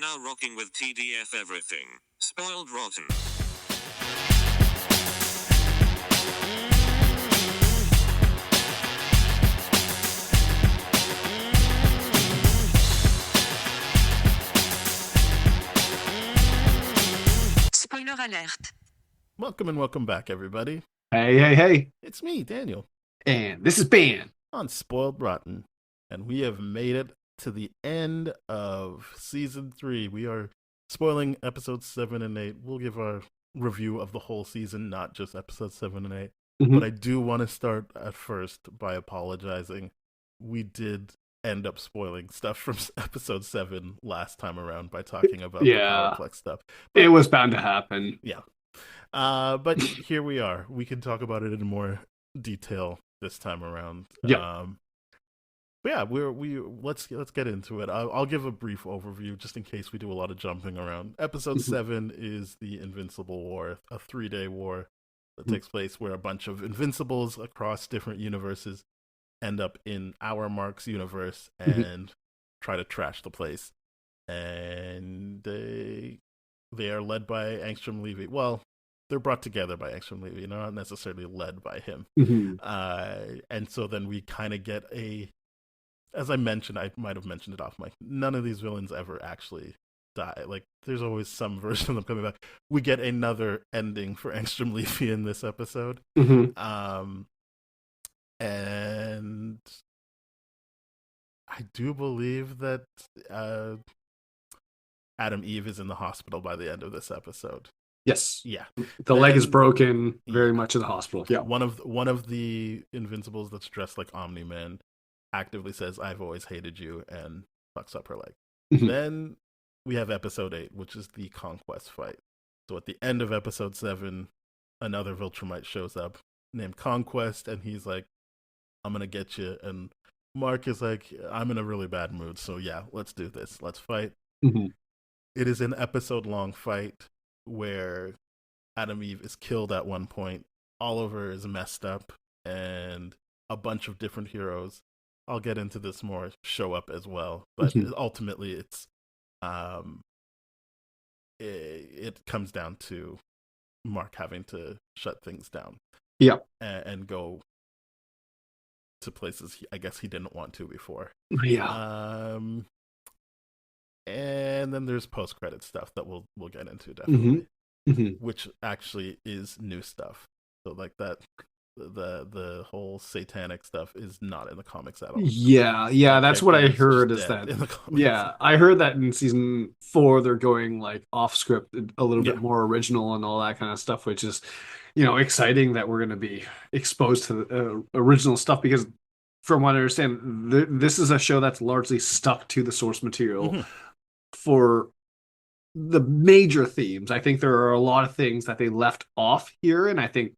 now rocking with TDF everything. Spoiled rotten. Spoiler alert. Welcome and welcome back, everybody. Hey. It's me, Daniel, And this is Ben. on Spoiled Rotten, and we have made it to the end of Season 3. We are spoiling Episodes 7 and 8. We'll give our review of the whole season, not just Episodes 7 and 8. Mhm. But I do want to start at first by apologizing. We did end up spoiling stuff from Episode 7 last time around by talking about the Powerplex stuff. It was bound to happen. Yeah. But here we are. We can talk about it in more detail this time around. Yeah. But yeah, let's get into it. I'll give a brief overview just in case we do a lot of jumping around. Episode 7 is the Invincible War, a 3-day war that takes place where a bunch of Invincibles across different universes end up in our Mark's universe and try to trash the place. And they are led by Angstrom Levy. Well, they're brought together by Angstrom Levy, not necessarily led by him. And so then we kind of get as I mentioned, I might have mentioned it off mic, none of these villains ever actually die. Like, there's always some version of them coming back. We get another ending for Angstrom Levy in this episode. And I do believe that Adam Eve is in the hospital by the end of this episode. Yes. Yeah. The leg is broken, very much in the hospital. Yeah. One of the Invincibles that's dressed like Omni-Man actively says, "I've always hated you," and fucks up her leg. Then we have episode 8, which is the Conquest fight. So at the end of episode 7, another Viltrumite shows up named Conquest, and he's like, "I'm gonna get you." And Mark is like, "I'm in a really bad mood, so yeah, let's do this. Let's fight." It is an episode-long fight where Adam Eve is killed at one point. Oliver is messed up, and a bunch of different heroes, I'll get into this more, show up as well. But ultimately, it's it comes down to Mark having to shut things down. Yeah. And go to places I guess he didn't want to before. Yeah. And then there's post-credit stuff that we'll get into, definitely. Which actually is new stuff. So like that, the whole satanic stuff is not in the comics at all. Yeah, that's what I heard is that. Yeah, I heard that in season 4 they're going like off script, a little bit more original and all that kind of stuff, which is, exciting that we're going to be exposed to original stuff, because from what I understand, this is a show that's largely stuck to the source material for the major themes. I think there are a lot of things that they left off here, and I think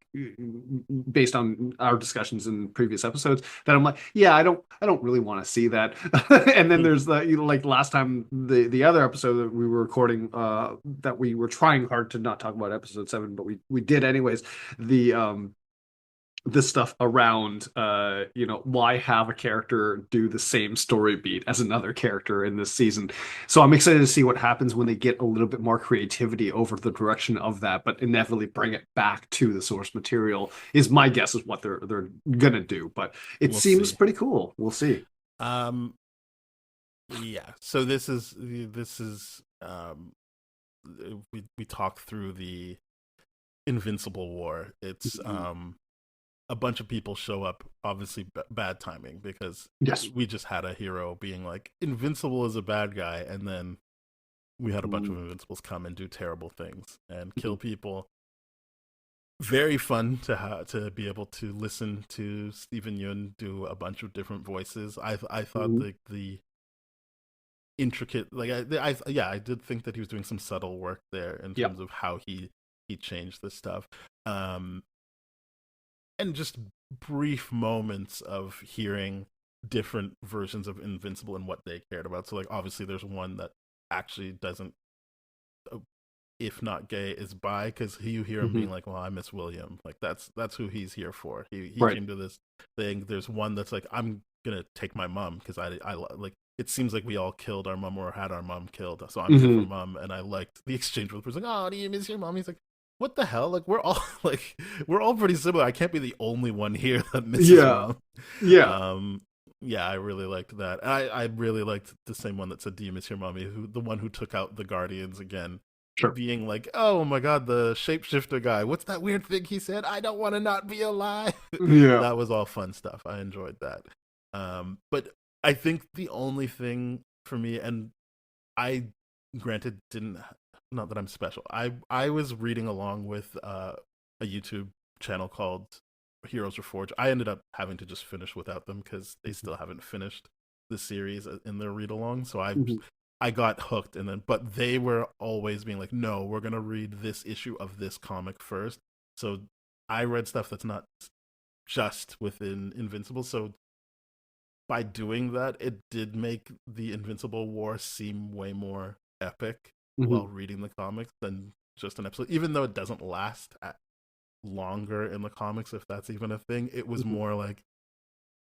based on our discussions in previous episodes that I'm like, yeah, I don't really want to see that. And then there's the, like last time, the other episode that we were recording, that we were trying hard to not talk about episode 7, but we did anyways, the stuff around, why have a character do the same story beat as another character in this season. So I'm excited to see what happens when they get a little bit more creativity over the direction of that, but inevitably bring it back to the source material is my guess is what they're gonna do. But it seems pretty cool. We'll see. Yeah. So this is we talked through the Invincible War. It's a bunch of people show up, obviously bad timing, because we just had a hero being like, Invincible is a bad guy, and then we had a bunch of Invincibles come and do terrible things and kill people. Very fun to be able to listen to Stephen Yeun do a bunch of different voices. I thought the intricate, like I did think that he was doing some subtle work there in terms of how he changed this stuff. And just brief moments of hearing different versions of Invincible and what they cared about. So, like, obviously there's one that actually doesn't, if not gay, is bi, because you hear him being like, well, I miss William. Like, that's who he's here for. He came to this thing. There's one that's like, I'm going to take my mom because I like, it seems like we all killed our mom or had our mom killed, so I'm here for Mm-hmm. mom. And I liked the exchange with the person, like, oh, do you miss your mom? He's like, what the hell? Like, we're all like, we're all pretty similar. I can't be the only one here that misses Yeah. mom. Yeah. Um, yeah, I really liked that. I really liked the same one that said, "Do you miss your mommy?" Who the one who took out the Guardians again, Sure. being like, "Oh my god, the shapeshifter guy! What's that weird thing he said? I don't want to not be alive." Yeah. That was all fun stuff. I enjoyed that. But I think the only thing for me, and I granted didn't, not that I'm special. I was reading along with a YouTube channel called Heroes Reforged. I ended up having to just finish without them because they still haven't finished the series in their read along. So Mhm. I got hooked, and then but they were always being like, no, we're gonna read this issue of this comic first. So I read stuff that's not just within Invincible. So by doing that, it did make the Invincible War seem way more epic while Mhm. reading the comics than just an episode. Even though it doesn't last longer in the comics, if that's even a thing, it was Mhm. more like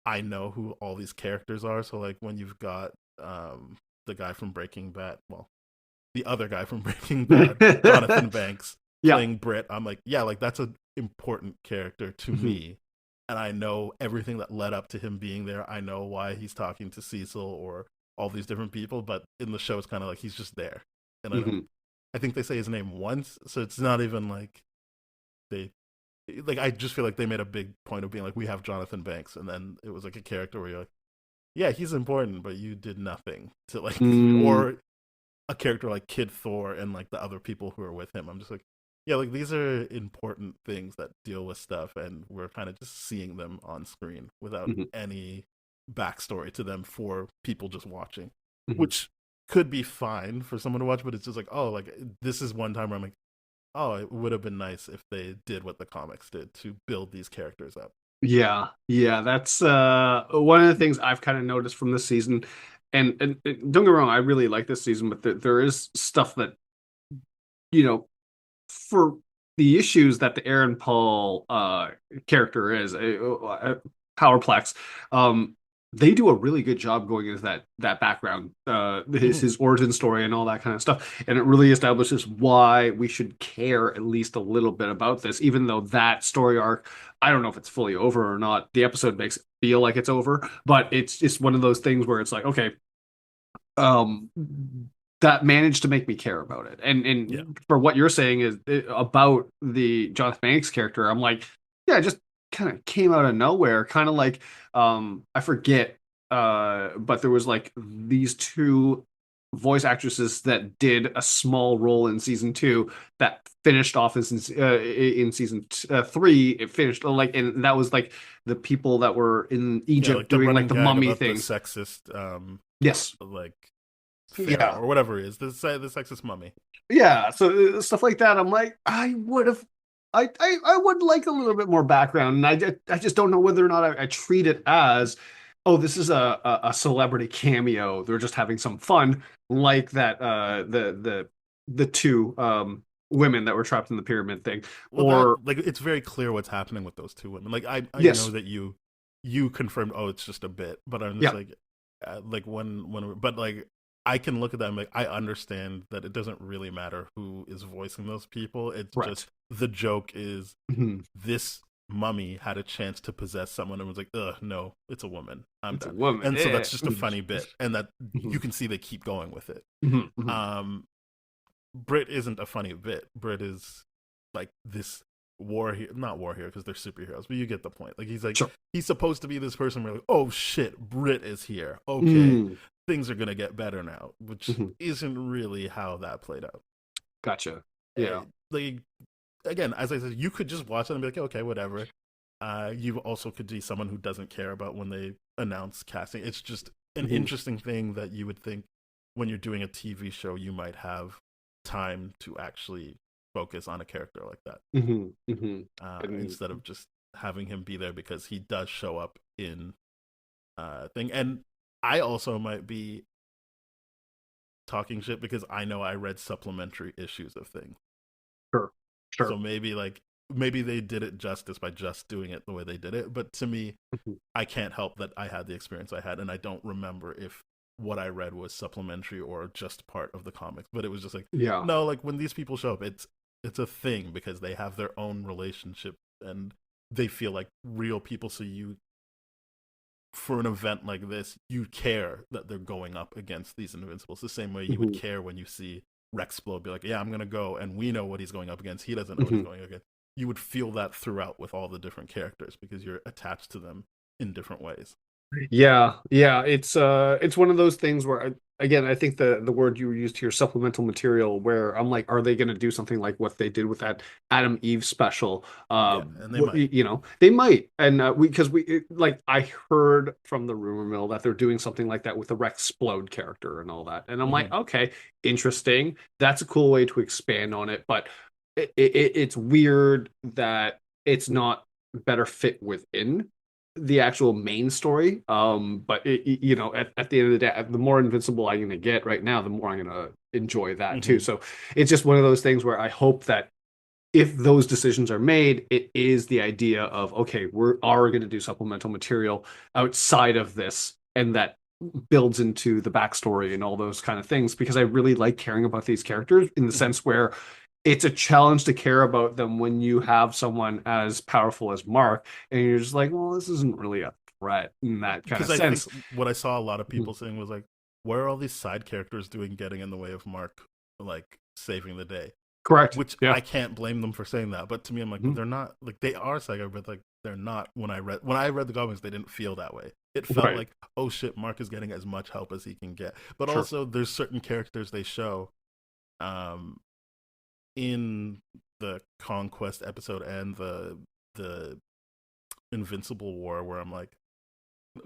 I know who all these characters are. So like when you've got the guy from Breaking Bad, well, the other guy from Breaking Bad, Jonathan Banks, Yeah. playing Britt, I'm like, yeah, like that's an important character to Mhm. me. And I know everything that led up to him being there. I know why he's talking to Cecil or all these different people, but in the show it's kind of like he's just there. And Mhm. I think they say his name once, so it's not even like they like I just feel like they made a big point of being like we have Jonathan Banks, and then it was like a character where you're like, yeah, he's important, but you did nothing to like Mm. or a character like Kid Thor and like the other people who are with him. I'm just like, yeah, like these are important things that deal with stuff, and we're kind of just seeing them on screen without Mhm. any backstory to them for people just watching, Mhm. which could be fine for someone to watch, but it's just like, oh, like this is one time where I'm like, oh, it would have been nice if they did what the comics did to build these characters up. Yeah, yeah, that's one of the things I've kind of noticed from this season. And don't get me wrong, I really like this season, but there is stuff that, you know, for the issues that the Aaron Paul character is, Powerplex, um, they do a really good job going into that background, Mm-hmm. his origin story and all that kind of stuff, and it really establishes why we should care at least a little bit about this, even though that story arc, I don't know if it's fully over or not. The episode makes it feel like it's over, but it's just one of those things where it's like, okay, um that managed to make me care about it. Yeah. And for what you're saying is about the Jonathan Banks character, I'm like, yeah, it just kind of came out of nowhere, kind of like I forget but there was like these two voice actresses that did a small role in season 2 that finished off in season 3. It finished like, and that was like the people that were in Yeah, Egypt like the doing like running the gag mummy about the things. sexist Yes. like pharaoh Yeah. or whatever it is, the sexist mummy. Yeah, so stuff like that. I'm like, I would have, I would like a little bit more background, and I just don't know whether or not I treat it as, oh, this is a celebrity cameo. They're just having some fun, like that the two women that were trapped in the pyramid thing, Well, that or like it's very clear what's happening with those two women. Like I know yes, that you confirmed, oh, it's just a bit, but I'm just yeah, like but like I can look at that and like I understand that it doesn't really matter who is voicing those people. It's just correct. the joke is Mhm. this mummy had a chance to possess someone and was like, ugh, no, it's a woman. I'm It's a done. woman. And so Yeah. that's just a funny bit, and that you Mhm. can see they keep going with it. Mhm. Mhm. Um, Brit isn't a funny bit. Brit is like this war hero, not war hero because they're superheroes, but you get the point. Like Sure. he's supposed to be this person. We're like, oh shit, Brit is here. Okay, Mm. things are gonna get better now, which Mhm. isn't really how that played out. Gotcha. Yeah. Like again, as I said, you could just watch it and be like, okay, whatever. You also could be someone who doesn't care about when they announce casting. It's just an Mhm. interesting thing that you would think when you're doing a TV show, you might have time to actually focus on a character like that Mhm. Mhm. And instead of just having him be there because he does show up in thing. And I also might be talking shit because I know I read supplementary issues of things. sure. So Sure. maybe they did it justice by just doing it the way they did it. But to me, Mhm. I can't help that I had the experience I had, and I don't remember if what I read was supplementary or just part of the comics. But it was just like, Yeah. no, like when these people show up, it's a thing because they have their own relationship and they feel like real people. So you, for an event like this, you care that they're going up against these Invincibles the same way you would care when you see Rexplode be like, yeah, I'm gonna go, and we know what he's going up against. He doesn't know what he's going against. You would feel that throughout with all the different characters because you're attached to them in different ways. Yeah, yeah, it's one of those things where again, I think the word you used here, supplemental material, where I'm like, are they going to do something like what they did with that Adam Eve special? Yeah, and they might. You know, they might, and like I heard from the rumor mill that they're doing something like that with the Rexplode character and all that, and I'm like, okay, interesting. That's a cool way to expand on it, but it's weird that it's not better fit within the actual main story. But you know, at the end of the day, the more Invincible I'm gonna get right now, the more I'm gonna enjoy that too. So it's just one of those things where I hope that if those decisions are made, it is the idea of, okay, we are going to do supplemental material outside of this, and that builds into the backstory and all those kind of things, because I really like caring about these characters in the sense where it's a challenge to care about them when you have someone as powerful as Mark, and you're just like, well, this isn't really a threat in that kind of sense. Think what I saw a lot of people saying was like, what are all these side characters doing getting in the way of Mark, like, saving the day? Correct. Which I can't blame them for saying that, but to me, I'm like, they're not, like, they are side characters, but like they're not. When I read the comics, they didn't feel that way. It felt like, oh shit, Mark is getting as much help as he can get. But also, there's certain characters they show, in the Conquest episode and the Invincible War, where I'm like,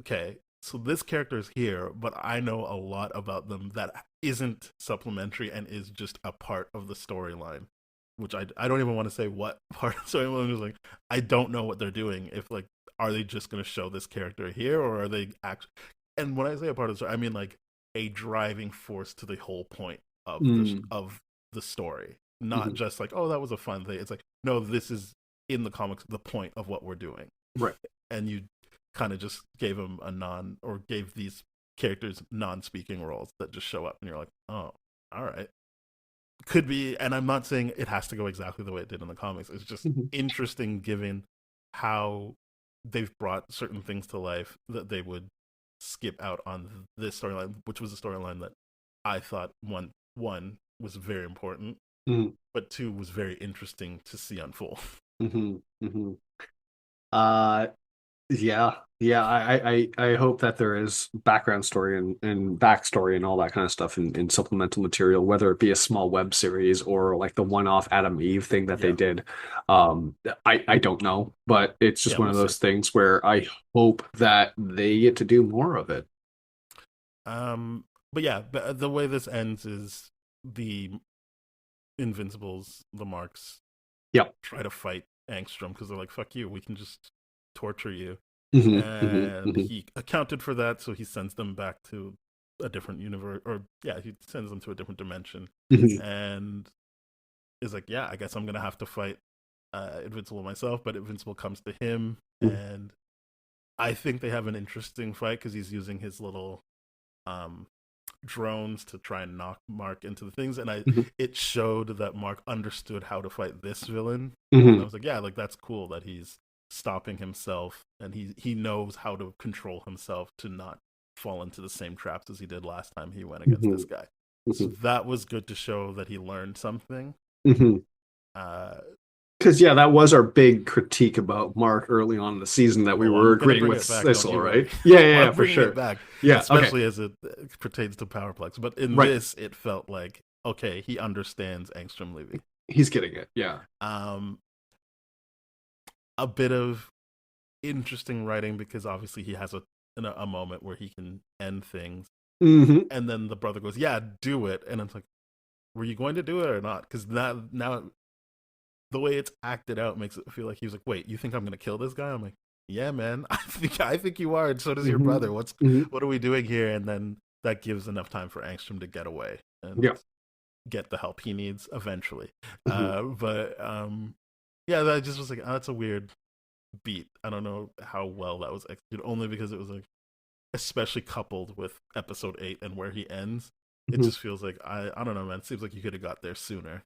okay, so this character is here, but I know a lot about them that isn't supplementary and is just a part of the storyline. Which I don't even want to say what part of the storyline is. Like, I don't know what they're doing. If, like, are they just going to show this character here, or are they actually? And when I say a part of the story, I mean like a driving force to the whole point of the story. Not just like, oh, that was a fun thing. It's like, no, this is in the comics the point of what we're doing. Right. And you kind of just gave them gave these characters non-speaking roles that just show up, and you're like, oh, all right. Could be, and I'm not saying it has to go exactly the way it did in the comics. It's just interesting given how they've brought certain things to life that they would skip out on this storyline, which was a storyline that I thought one was very important, but two was very interesting to see unfold. I hope that there is background story and backstory and all that kind of stuff in supplemental material, whether it be a small web series or like the one-off Adam Eve thing that they did. I don't know, but it's just one of those things where I hope that they get to do more of it. But the way this ends is the Invincibles, the Marks, try to fight Angstrom because they're like, fuck you, we can just torture you. And he accounted for that, so he sends them back to a different universe, he sends them to a different dimension, and is like, yeah, I guess I'm gonna have to fight Invincible myself. But Invincible comes to him, and I think they have an interesting fight because he's using his little drones to try and knock Mark into the things, and it showed that Mark understood how to fight this villain. And I was like, yeah, like that's cool that he's stopping himself and he knows how to control himself to not fall into the same traps as he did last time he went against this guy. So that was good to show that he learned something. Because that was our big critique about Mark early on in the season, that we were agreeing with Sissel, right? Yeah, for sure. It back. Yeah, especially as it pertains to Powerplex. But in this, it felt like, okay, he understands Angstrom leaving. He's getting it. Yeah. A bit of interesting writing because obviously he has a moment where he can end things, and then the brother goes, "Yeah, do it," and it's like, were you going to do it or not? Because now the way it's acted out makes it feel like he was like, wait, you think I'm gonna kill this guy? I'm like, yeah, man, I think you are, and so does your brother. What are we doing here? And then that gives enough time for Angstrom to get away and get the help he needs eventually. That just was like, oh, that's a weird beat. I don't know how well that was executed, only because it was like, especially coupled with episode 8 and where he ends, it Mhm. just feels like I don't know, man. It seems like you could have got there sooner.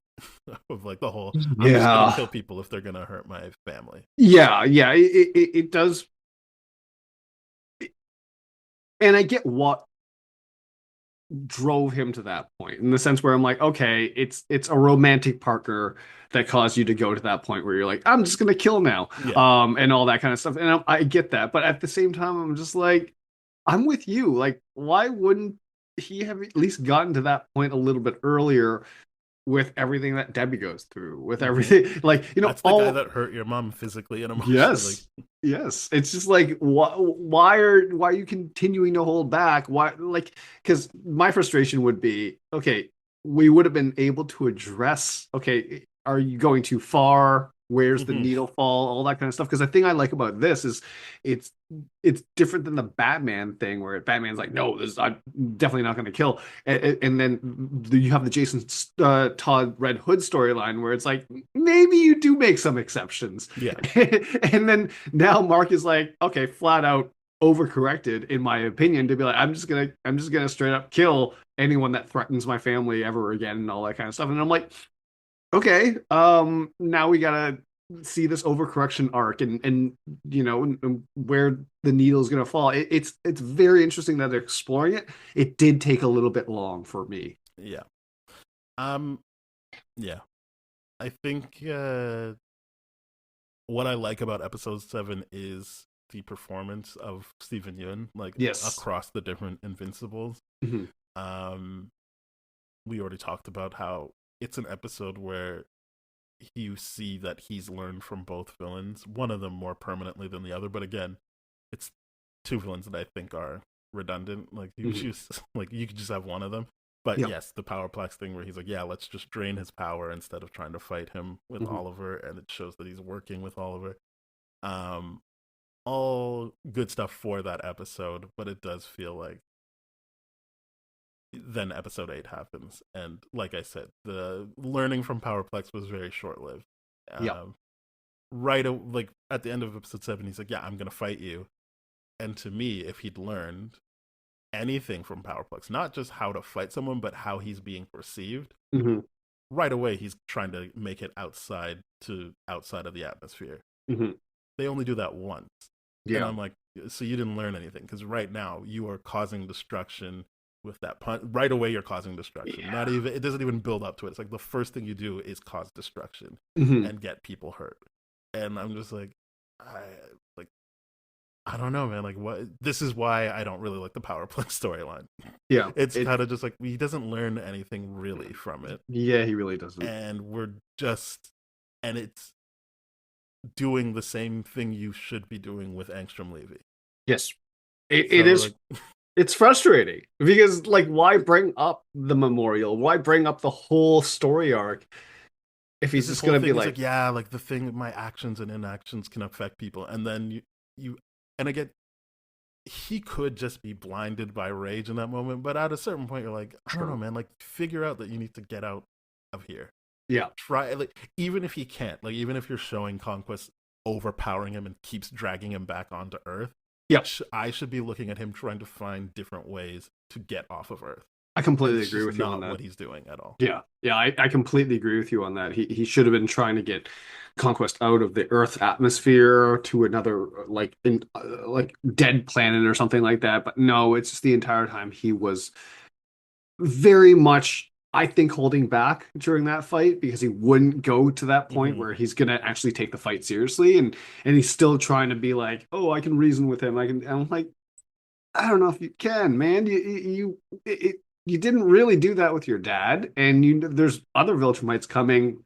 Of like the whole, I'm just gonna Yeah. kill people if they're gonna hurt my family. Yeah, yeah, it does. And I get what drove him to that point in the sense where I'm like, okay, it's a romantic partner that caused you to go to that point where you're like, I'm just gonna kill now, Yeah. and all that kind of stuff. And I get that, but at the same time, I'm just like, I'm with you. Like, why wouldn't he have at least gotten to that point a little bit earlier with everything that Debbie goes through, with Mhm. everything, like, That's the guy that hurt your mom physically and emotionally. yes, yes. It's just like, why are you continuing to hold back? Why, like, because my frustration would be, okay, we would have been able to address, okay, are you going too far? Where's the Mhm. needle fall? All that kind of stuff. Because the thing I like about this is it's it's different than the Batman thing where Batman's like, no, this I'm definitely not going to kill, and then you have the Jason Todd Red Hood storyline where it's like maybe you do make some exceptions. Yeah. And then now Mark is like, okay, flat out overcorrected in my opinion to be like, I'm just gonna straight up kill anyone that threatens my family ever again and all that kind of stuff. And I'm like, okay, now we gotta see this overcorrection arc and and where the needle is gonna fall. It's very interesting that they're exploring it. It did take a little bit long for me. Yeah. Um. Yeah. I think what I like about episode 7 is the performance of Stephen Yeun, like Yes. across the different Invincibles. Mhm. Um, we already talked about how it's an episode where you see that he's learned from both villains, one of them more permanently than the other. But again, it's two villains that I think are redundant. Like you Mhm. choose, like you could just have one of them. But Yeah. yes, the Powerplex thing where he's like, yeah, let's just drain his power instead of trying to fight him with Mhm. Oliver, and it shows that he's working with Oliver. Um, all good stuff for that episode, but it does feel like then episode 8 happens, and like I said, the learning from Powerplex was very short lived. Yeah. Like at the end of episode 7, he's like, yeah, I'm gonna fight you. And to me, if he'd learned anything from Powerplex, not just how to fight someone, but how he's being perceived, Mhm. right away he's trying to make it outside of the atmosphere. Mhm. They only do that once. And Yeah. I'm like, so you didn't learn anything, because right now you are causing destruction with that punch. Right away you're causing destruction. Yeah. Not even, it doesn't even build up to it. It's like the first thing you do is cause destruction Mhm. and get people hurt. And I'm just like, like I don't know, man. Like, what? This is why I don't really like the Powerplay storyline. Yeah. It's kind of just like he doesn't learn anything really from it, Yeah, he really doesn't. and it's doing the same thing you should be doing with Angstrom Levy. Yes. It So, is. like, It's frustrating because, like, why bring up the memorial? Why bring up the whole story arc if he's this just whole gonna be thing is like, like, yeah, like the thing, my actions and inactions can affect people, and then you, and again, he could just be blinded by rage in that moment, but at a certain point, you're like, I don't know, man. Like, figure out that you need to get out of here. yeah, Try, like, even if he can't, like, even if you're showing Conquest overpowering him and keeps dragging him back onto Earth, yeah. I should be looking at him trying to find different ways to get off of Earth. I completely It's agree just with you not on that. what he's doing at all. Yeah, yeah, I completely agree with you on that. He should have been trying to get Conquest out of the Earth atmosphere to another like dead planet or something like that. But no, it's just the entire time he was very much, I think, holding back during that fight because he wouldn't go to that point Mm-hmm. where he's gonna actually take the fight seriously, and he's still trying to be like, oh, I can reason with him. I can. And I'm like, I don't know if you can, man. You didn't really do that with your dad, and there's other Viltrumites coming.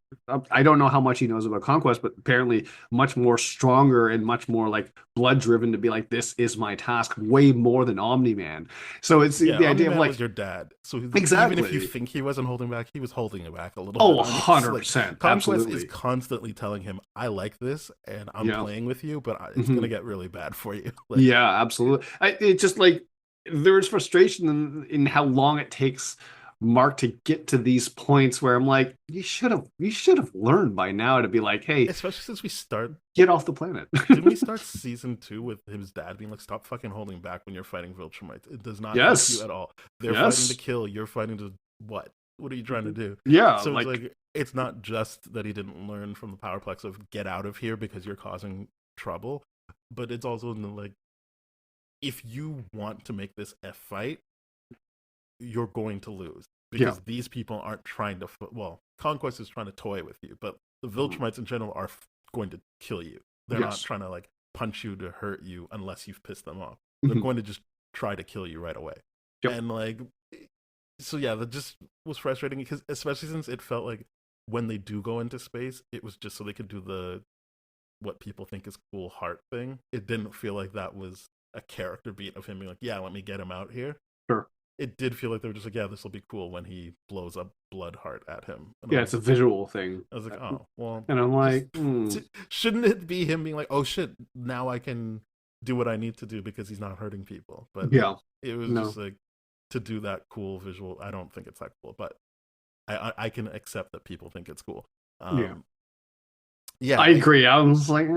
I don't know how much he knows about Conquest, but apparently much more stronger and much more like blood driven to be like, this is my task, way more than Omni Man. So it's Yeah, the idea of Omni-Man like, was your dad. So even if you exactly. think he wasn't holding back, he was holding it back a little Oh, bit. I mean, like, 100%. Conquest is Absolutely. constantly telling him, I like this and I'm Yeah. playing with you, but it's Mhm. going to get really bad for you. Like, Yeah, absolutely. It just like there's frustration in how long it takes Mark to get to these points where I'm like, you should have learned by now to be like, hey, especially since we start get off the planet. didn't we start season 2 with his dad being like, stop fucking holding back when you're fighting Viltrumites? It does not help you Yes. at all. They're Yes. fighting to kill, you're fighting to what are you trying to do? Yeah, So it's like it's not just that he didn't learn from the Powerplex of get out of here because you're causing trouble, but it's also like, if you want to make this a fight, you're going to lose because these people aren't trying to. Well, Conquest is trying to toy with you, but the Viltrumites in general are going to kill you. They're not trying to like punch you to hurt you unless you've pissed them off. They're going to just try to kill you right away. And like, so yeah, that just was frustrating because especially since it felt like when they do go into space, it was just so they could do the what people think is cool heart thing. It didn't feel like that was a character beat of him being like, yeah, let me get him out here. Sure. It did feel like they were just like, yeah, this will be cool when he blows up blood heart at him. And it's a visual thing. I was like, oh, well. And I'm like, shouldn't it be him being like, oh shit, now I can do what I need to do because he's not hurting people? But it was just like, to do that cool visual. I don't think it's that cool, but I can accept that people think it's cool. Yeah, I agree. I was like,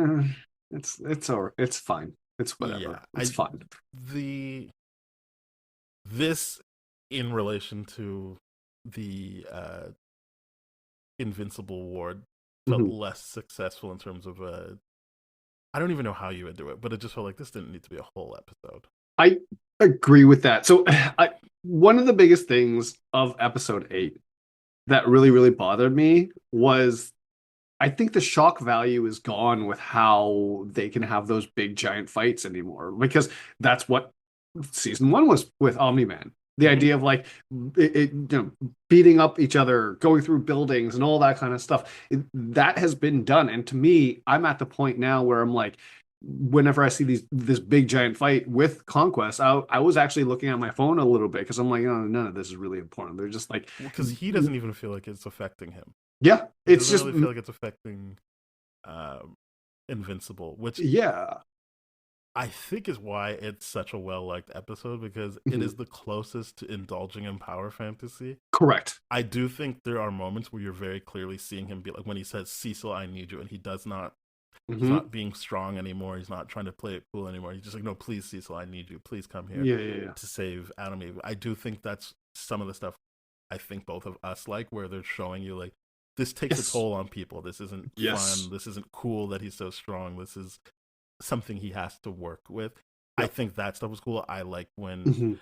it's all right. It's fine. It's whatever. Yeah, it's fine. This in relation to the Invincible Ward felt less successful in terms of I don't even know how you would do it, but it just felt like this didn't need to be a whole episode. I agree with that. So one of the biggest things of episode 8 that really, really bothered me was I think the shock value is gone with how they can have those big giant fights anymore, because that's what season 1 was with Omni-Man. The idea of like beating up each other, going through buildings and all that kind of stuff, that has been done. And to me, I'm at the point now where I'm like, whenever I see this big giant fight with Conquest, I was actually looking at my phone a little bit because I'm like, oh, none of this is really important. They're just like, because he doesn't even feel like it's affecting him. Yeah, it's just really feel like it's affecting Invincible, which I think is why it's such a well-liked episode, because it is the closest to indulging in power fantasy. Correct. I do think there are moments where you're very clearly seeing him be like, when he says, Cecil, I need you, and he does not, he's not being strong anymore, he's not trying to play it cool anymore, he's just like, no, please, Cecil, I need you, please come here to save Adam Eve. I do think that's some of the stuff I think both of us like, where they're showing you like, this takes a toll on people, this isn't fun, this isn't cool that he's so strong, this is something he has to work with. I think that stuff was cool. I like when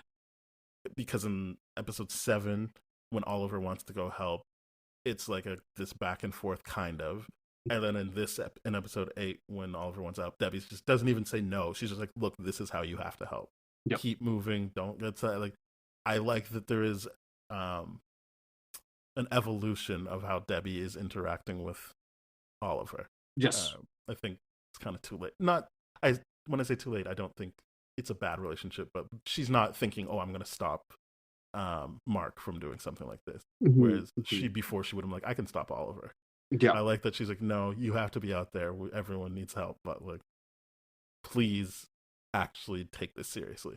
because in episode 7 when Oliver wants to go help, it's like this back and forth kind of, and then in episode 8 when Oliver wants out, Debbie just doesn't even say no. She's just like, look, this is how you have to help. Keep moving, don't get sad. Like, I like that there is an evolution of how Debbie is interacting with Oliver. I think it's kind of too late. When I say too late, I don't think it's a bad relationship, but she's not thinking, oh, I'm going to stop Mark from doing something like this. Whereas before she would have been like, I can stop Oliver. I like that she's like, no, you have to be out there. Everyone needs help, but like, please actually take this seriously.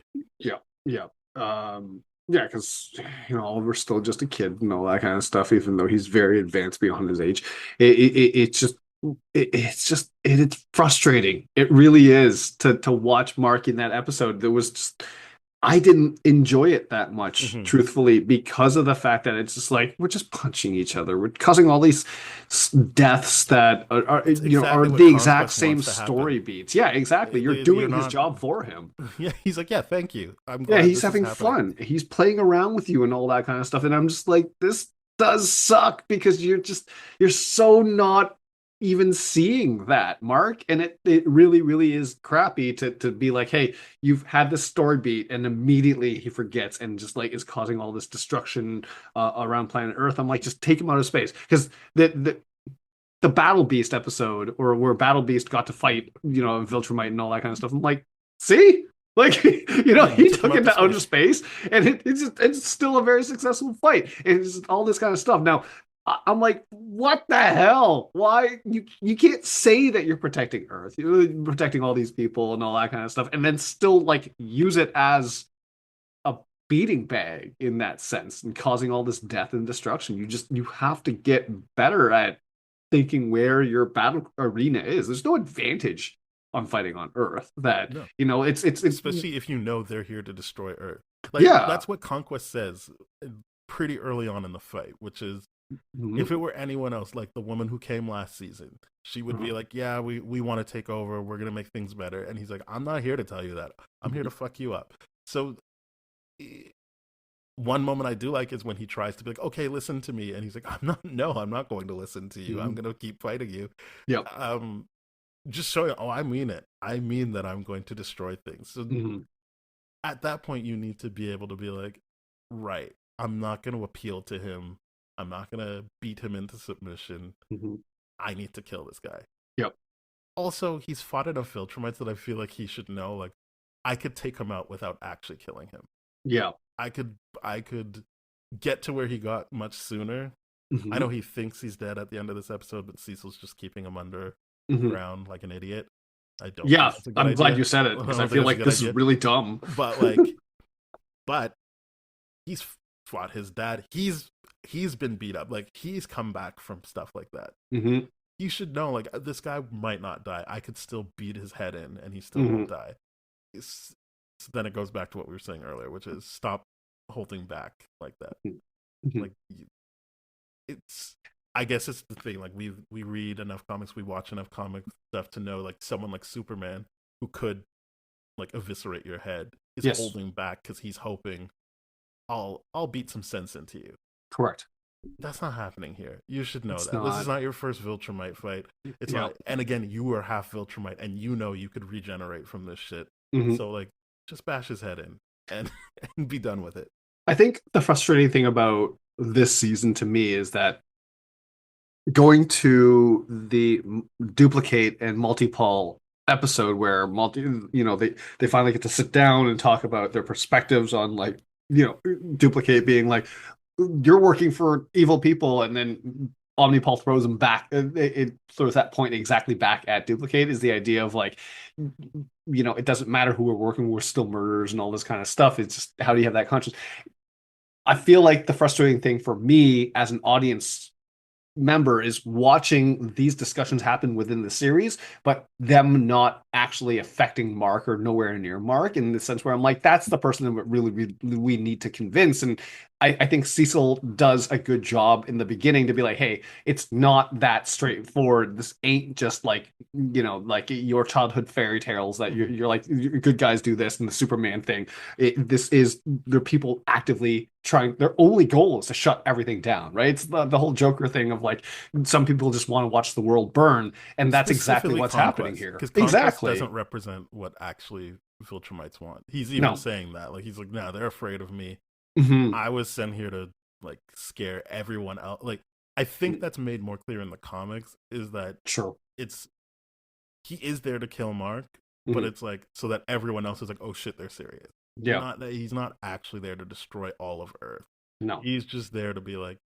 Because Oliver's still just a kid and all that kind of stuff, even though he's very advanced beyond his age. It's frustrating. It really is to watch Mark in that episode. There was just, I didn't enjoy it that much, truthfully, because of the fact that it's just like, we're just punching each other. We're causing all these deaths that are the exact same story beats. Yeah, exactly. You're doing his job for him. Yeah, he's like, yeah, thank you. I'm glad he's having fun. He's playing around with you and all that kind of stuff. And I'm just like, this does suck because you're so not even seeing that, Mark, and it really, really is crappy to be like, hey, you've had this story beat, and immediately he forgets and just like is causing all this destruction around planet Earth. I'm like, just take him out of space, because the Battle Beast episode, or where Battle Beast got to fight, Viltrumite and all that kind of stuff. I'm like, see. Like, he took it to outer space, and it's still a very successful fight. It's all this kind of stuff. Now, I'm like, what the hell? Why you can't say that you're protecting Earth, you're protecting all these people and all that kind of stuff, and then still like use it as beating bag in that sense and causing all this death and destruction. You have to get better at thinking where your battle arena is. There's no advantage on fighting on Earth that, No. it's Especially if you know they're here to destroy Earth. Like, yeah. that's what Conquest says pretty early on in the fight, which is, if it were anyone else, like the woman who came last season, she would be like, yeah, we want to take over. We're going to make things better. And he's like, I'm not here to tell you that. I'm here to fuck you up. So one moment I do like is when he tries to be like, okay, listen to me. And he's like, I'm not going to listen to you. I'm going to keep fighting you. Yep. Just showing, I mean it. I mean that I'm going to destroy things. So at that point, you need to be able to be like, right, I'm not going to appeal to him. I'm not going to beat him into submission. I need to kill this guy. Yep. Also, he's fought enough Viltrumites that I feel like he should know, like, I could take him out without actually killing him. Yeah. I could get to where he got much sooner. I know he thinks he's dead at the end of this episode, but Cecil's just keeping him underground like an idiot. I don't. Yeah, I'm idea. glad you said it, because I feel like this is really dumb. But like, but he's fought his dad. He's been beat up. Like, he's come back from stuff like that. You should know, like, this guy might not die. I could still beat his head in, and he still won't die. So then it goes back to what we were saying earlier, which is stop holding back like that. Like, it's, I guess it's the thing. Like, we read enough comics, we watch enough comic stuff to know, like, someone like Superman, who could, like, eviscerate your head, is holding back because he's hoping, I'll beat some sense into you. Correct. That's not happening here. You should know that. This is not your first Viltrumite fight. It's not. And again, you were half Viltrumite, and you know you could regenerate from this shit. So, like, just bash his head in and be done with it. I think the frustrating thing about this season to me is that going to the duplicate and multi-Paul episode where they finally get to sit down and talk about their perspectives on, like, duplicate being like, you're working for evil people, and then Omnipol throws him back. It throws that point exactly back at duplicate, is the idea of, like, it doesn't matter who we're working, we're still murderers and all this kind of stuff. It's just, how do you have that conscience? I feel like the frustrating thing for me as an audience member is watching these discussions happen within the series, but them not actually affecting Mark, or nowhere near Mark, in the sense where I'm like, that's the person that really we need to convince. And I think Cecil does a good job in the beginning to be like, hey, it's not that straightforward. This ain't just like, like your childhood fairy tales that you're like, good guys do this and the Superman thing. This is, there are people actively trying, their only goal is to shut everything down, right? It's the whole Joker thing of, like, some people just want to watch the world burn, and that's exactly what's happening here. Because Conquest doesn't represent what actually Viltrumites want. He's even saying that. Like, he's like, nah, they're afraid of me. I was sent here to, like, scare everyone else. Like, I think that's made more clear in the comics, is that he is there to kill Mark, but it's like, so that everyone else is like, oh shit, they're serious. Yeah. He's not actually there to destroy all of Earth. No. He's just there to be like,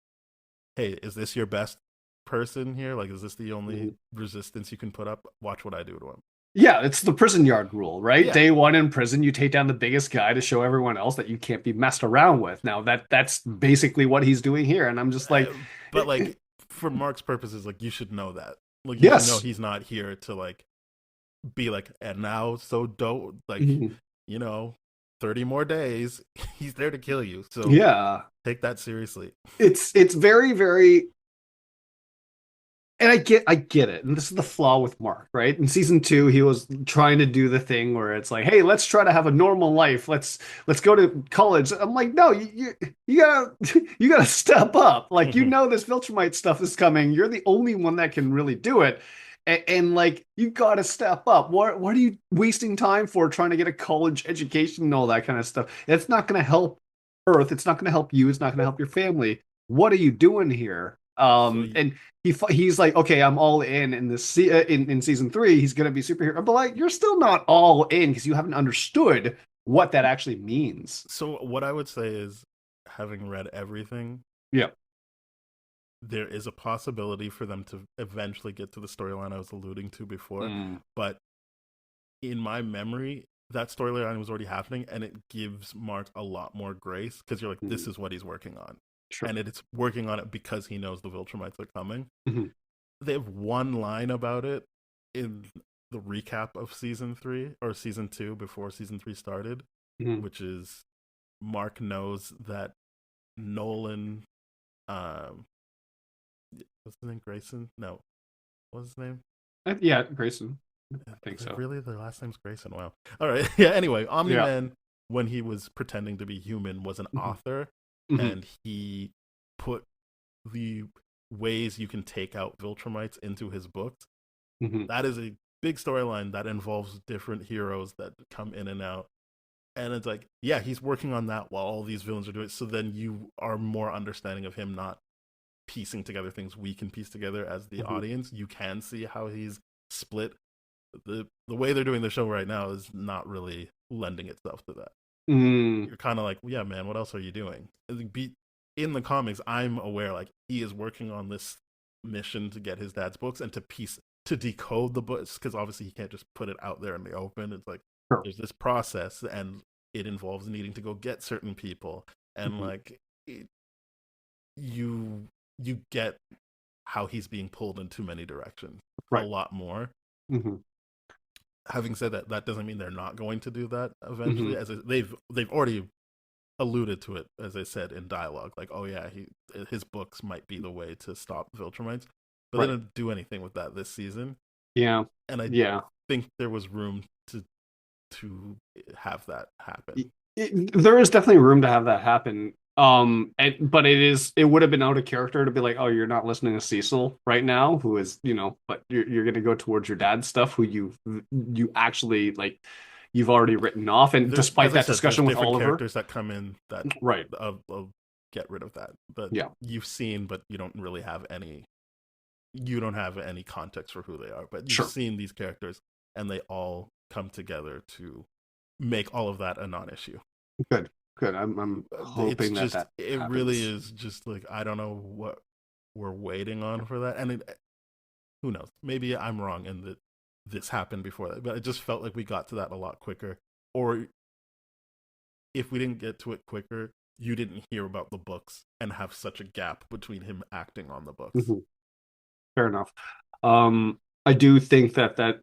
hey, is this your best person here? Like, is this the only resistance you can put up? Watch what I do to him. Yeah, it's the prison yard rule, right? Yeah. Day one in prison, you take down the biggest guy to show everyone else that you can't be messed around with. Now, that's basically what he's doing here, and I'm just like... But, like, for Mark's purposes, like, you should know that. Like, you should know he's not here to, like, be like, and now, so don't, like, 30 more days, he's there to kill you. So take that seriously. It's very, very... And I get it. And this is the flaw with Mark, right? In season 2, he was trying to do the thing where it's like, hey, let's try to have a normal life. Let's go to college. I'm like, no, you gotta step up. Like, this Viltrumite stuff is coming. You're the only one that can really do it. And like, you gotta step up. What are you wasting time for, trying to get a college education and all that kind of stuff? It's not gonna help Earth. It's not gonna help you. It's not gonna help your family. What are you doing here? And he's like, okay, I'm all in this in season 3. He's gonna be superhero, but like, you're still not all in because you haven't understood what that actually means. So what I would say is, having read everything, there is a possibility for them to eventually get to the storyline I was alluding to before. But in my memory, that storyline was already happening, and it gives Mark a lot more grace because you're like, this is what he's working on. Sure. And it's working on it because he knows the Viltrumites are coming. Mm-hmm. They have one line about it in the recap of season 3 or season 2 before season 3 started, which is Mark knows that Nolan, what's his name? Grayson? No, what's his name? Yeah, Grayson. I think so. Really, their last name's Grayson. Wow. All right. Yeah. Anyway, Omni-Man, when he was pretending to be human, was an author, and he put the ways you can take out Viltrumites into his books. That is a big storyline that involves different heroes that come in and out. And it's like, yeah, he's working on that while all these villains are doing it. So then you are more understanding of him not piecing together things we can piece together as the audience. You can see how he's split. The way they're doing the show right now is not really lending itself to that. You're kind of like, yeah, man, what else are you doing? In the comics, I'm aware like he is working on this mission to get his dad's books and to decode the books, because obviously he can't just put it out there in the open. It's like there's this process, and it involves needing to go get certain people, and like you get how he's being pulled in too many directions a lot more. Having said that, that doesn't mean they're not going to do that eventually. As they've already alluded to it, as I said, in dialogue, like, oh yeah, his books might be the way to stop Viltrumites, but they didn't do anything with that this season. Yeah, and I think there was room to have that happen. There is definitely room to have that happen. But it would have been out of character to be like, oh, you're not listening to Cecil right now, who is, but you're going to go towards your dad's stuff, who you actually like, you've already written off. And despite that discussion with Oliver, characters that come in that I'll get rid of that, but you've seen, but you don't really have any. You don't have any context for who they are, but you've seen these characters, and they all come together to make all of that a non-issue. Good. I'm hoping that it happens. Really is just like, I don't know what we're waiting on for that, and who knows? Maybe I'm wrong, and that this happened before that, but it just felt like we got to that a lot quicker. Or if we didn't get to it quicker, you didn't hear about the books and have such a gap between him acting on the books. Fair enough. I do think that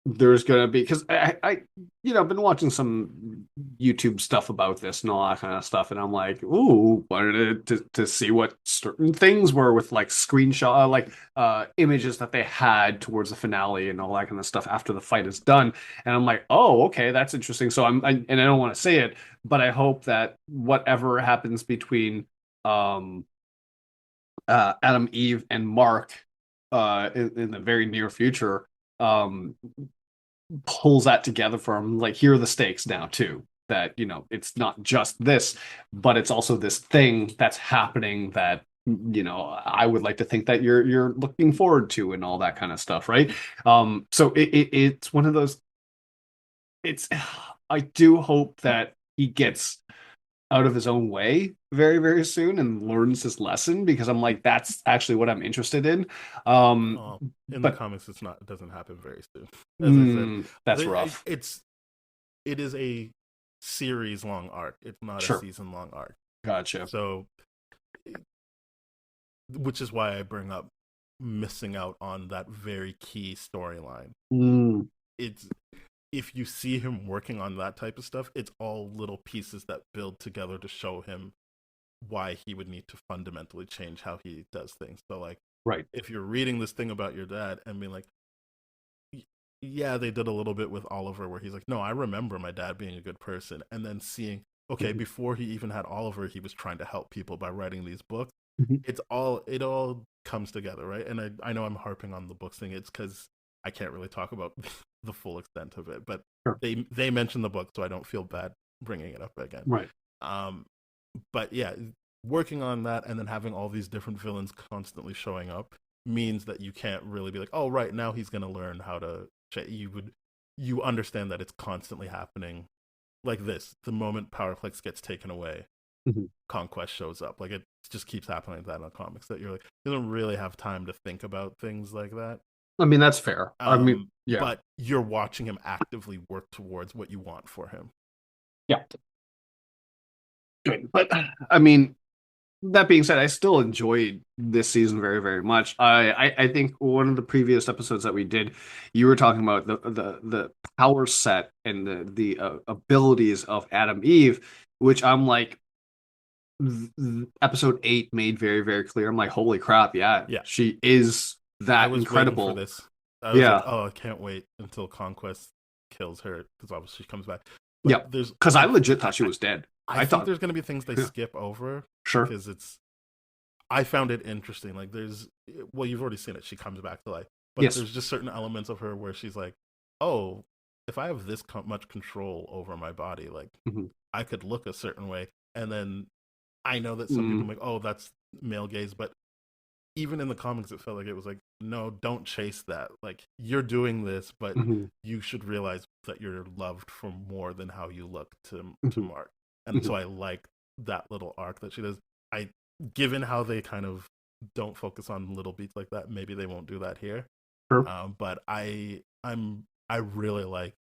there's gonna be, because I've been watching some YouTube stuff about this and all that kind of stuff, and I'm like, ooh, wanted to see what certain things were with like screenshot, like images that they had towards the finale and all that kind of stuff after the fight is done, and I'm like, oh, okay, that's interesting. So and I don't want to say it, but I hope that whatever happens between Adam, Eve, and Mark in the very near future pulls that together for him. Like, here are the stakes now too, that it's not just this, but it's also this thing that's happening that I would like to think that you're looking forward to, and all that kind of stuff, right? So it's one of those, I do hope that he gets out of his own way very, very soon and learns his lesson, because I'm like, that's actually what I'm interested in. In the comics, it doesn't happen very soon. As I said, that's rough. It is a series long arc. It's not a season long arc. Gotcha. So, which is why I bring up missing out on that very key storyline. It's, if you see him working on that type of stuff, it's all little pieces that build together to show him why he would need to fundamentally change how he does things. So like, if you're reading this thing about your dad and being like, yeah, they did a little bit with Oliver where he's like, no, I remember my dad being a good person. And then seeing, okay, before he even had Oliver, he was trying to help people by writing these books. It all comes together, right? And I know I'm harping on the books thing. It's because I can't really talk about the full extent of it, but they mention the book, so I don't feel bad bringing it up again. Right. But yeah, working on that and then having all these different villains constantly showing up means that you can't really be like, oh, right, now he's going to learn how to. You understand that it's constantly happening like this. The moment Powerplex gets taken away, Conquest shows up. Like, it just keeps happening like that in the comics, that you're like, you don't really have time to think about things like that. I mean, that's fair. I mean, yeah. But you're watching him actively work towards what you want for him. Yeah. But I mean, that being said, I still enjoyed this season very, very much. I think one of the previous episodes that we did, you were talking about the power set and the abilities of Adam Eve, which I'm like, episode 8 made very, very clear. I'm like, holy crap, yeah, Yeah. she is I that was incredible. waiting for this. I was like, Yeah, oh, I can't wait until Conquest kills her because obviously she comes back. yeah, But there's because I legit thought she was dead. I think thought, there's going to be things they yeah, skip over sure. because I found it interesting. Like well, you've already seen it. She comes back to life, but Yes. there's just certain elements of her where she's like, oh, if I have this much control over my body, like I could look a certain way, and then I know that some people are like, oh, that's male gaze, but even in the comics, it felt like it was like, no, don't chase that. Like you're doing this, but you should realize that you're loved for more than how you look to Mark. And so I like that little arc that she does. Given how they kind of don't focus on little beats like that, maybe they won't do that here. Sure. But I really like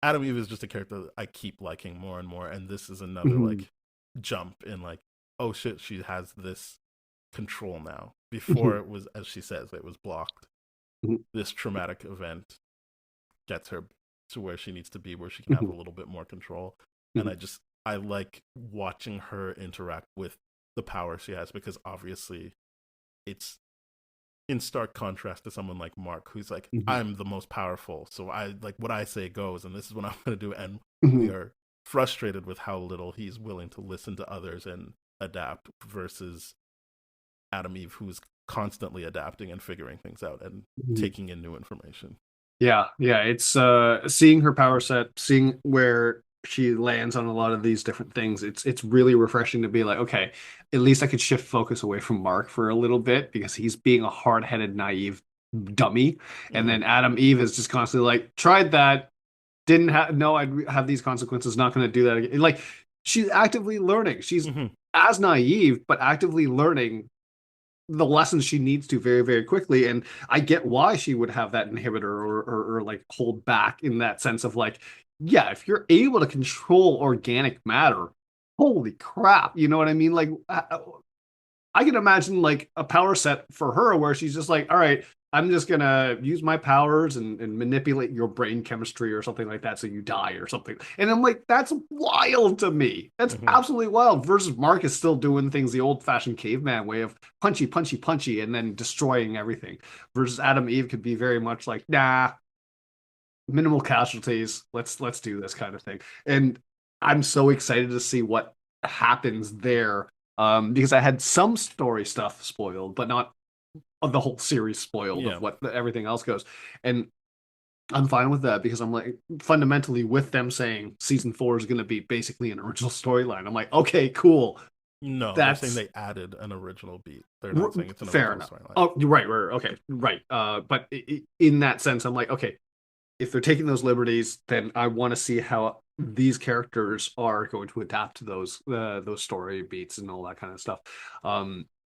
Adam Eve is just a character that I keep liking more and more, and this is another like jump in like, oh shit, she has this control now. Before it was, as she says, it was blocked. This traumatic event gets her to where she needs to be, where she can have a little bit more control. And I like watching her interact with the power she has, because obviously it's in stark contrast to someone like Mark, who's like, I'm the most powerful, so I like what I say goes, and this is what I'm going to do. And we are frustrated with how little he's willing to listen to others and adapt, versus Adam Eve, who's constantly adapting and figuring things out and taking in new information. Yeah, it's seeing her power set, seeing where she lands on a lot of these different things. It's really refreshing to be like, okay, at least I could shift focus away from Mark for a little bit, because he's being a hard-headed, naive dummy, and then Adam Eve is just constantly like, tried that, didn't have, no, I'd have these consequences, not going to do that again. Like, she's actively learning. She's as naive, but actively learning the lessons she needs to very, very quickly. And I get why she would have that inhibitor, or like hold back, in that sense of like, yeah, if you're able to control organic matter, holy crap, you know what I mean? Like, I can imagine like a power set for her where she's just like, all right, I'm just gonna use my powers and manipulate your brain chemistry or something like that, so you die or something. And I'm like, that's wild to me. That's absolutely wild. Versus Mark is still doing things the old-fashioned caveman way of punchy, punchy, punchy, and then destroying everything. Versus Adam Eve could be very much like, nah, minimal casualties. Let's do this kind of thing. And I'm so excited to see what happens there. Because I had some story stuff spoiled, but not of the whole series spoiled of what everything else goes. And I'm fine with that, because I'm like, fundamentally, with them saying season 4 is going to be basically an original storyline, I'm like, okay, cool. No, they're saying they added an original beat. They're not saying it's an original storyline. Oh, right, okay, right. But in that sense, I'm like, okay, if they're taking those liberties, then I want to see how these characters are going to adapt to those story beats and all that kind of stuff.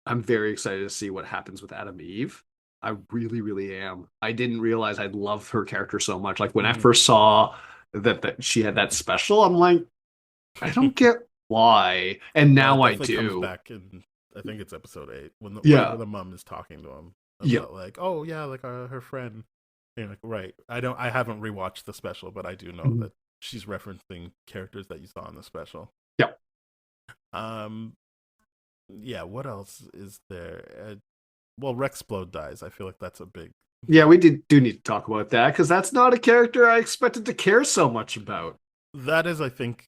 I'm very excited to see what happens with Adam Eve. I really, really am. I didn't realize I'd love her character so much. Like when I first saw that she had that special, I'm like, I don't get why. And now I do. Comes back in, I think it's episode 8, when the mom is talking to him about like, oh yeah, like her friend. And like, right. I haven't rewatched the special, but I do know that she's referencing characters that you saw in the special. Yeah. Yeah, what else is there? Well, Rexplode dies. I feel like that's a big... Yeah, we do need to talk about that, because that's not a character I expected to care so much about. That is, I think,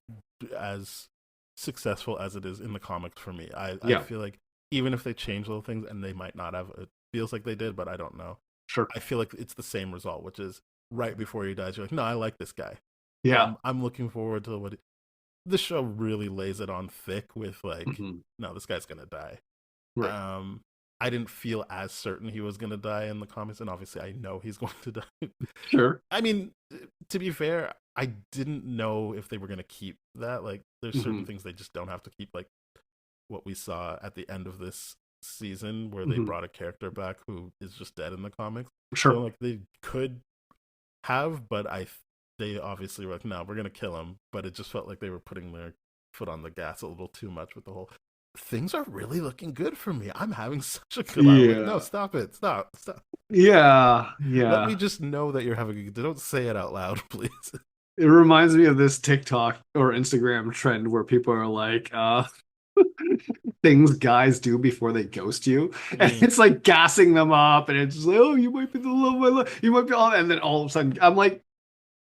as successful as it is in the comics for me. I feel like even if they change little things, and they might not have, it feels like they did, but I don't know. Sure. I feel like it's the same result, which is right before he dies, you're like, no, I like this guy. Yeah. I'm looking forward to what... The show really lays it on thick with like, no, this guy's gonna die. Right. I didn't feel as certain he was gonna die in the comics, and obviously I know he's going to die. Sure. I mean, to be fair, I didn't know if they were gonna keep that. Like, there's certain things they just don't have to keep, like what we saw at the end of this season where they brought a character back who is just dead in the comics. Sure. So like they could have, but they obviously were like, no, we're gonna kill him. But it just felt like they were putting their foot on the gas a little too much with the whole. Things are really looking good for me. I'm having such a good. Yeah. Like, no, stop it, stop. Yeah. Let me just know that you're having a good. Don't say it out loud, please. It reminds me of this TikTok or Instagram trend where people are like, things guys do before they ghost you, and it's like gassing them up, and it's just like, oh, you might be the love of my life, you might be all, and then all of a sudden, I'm like,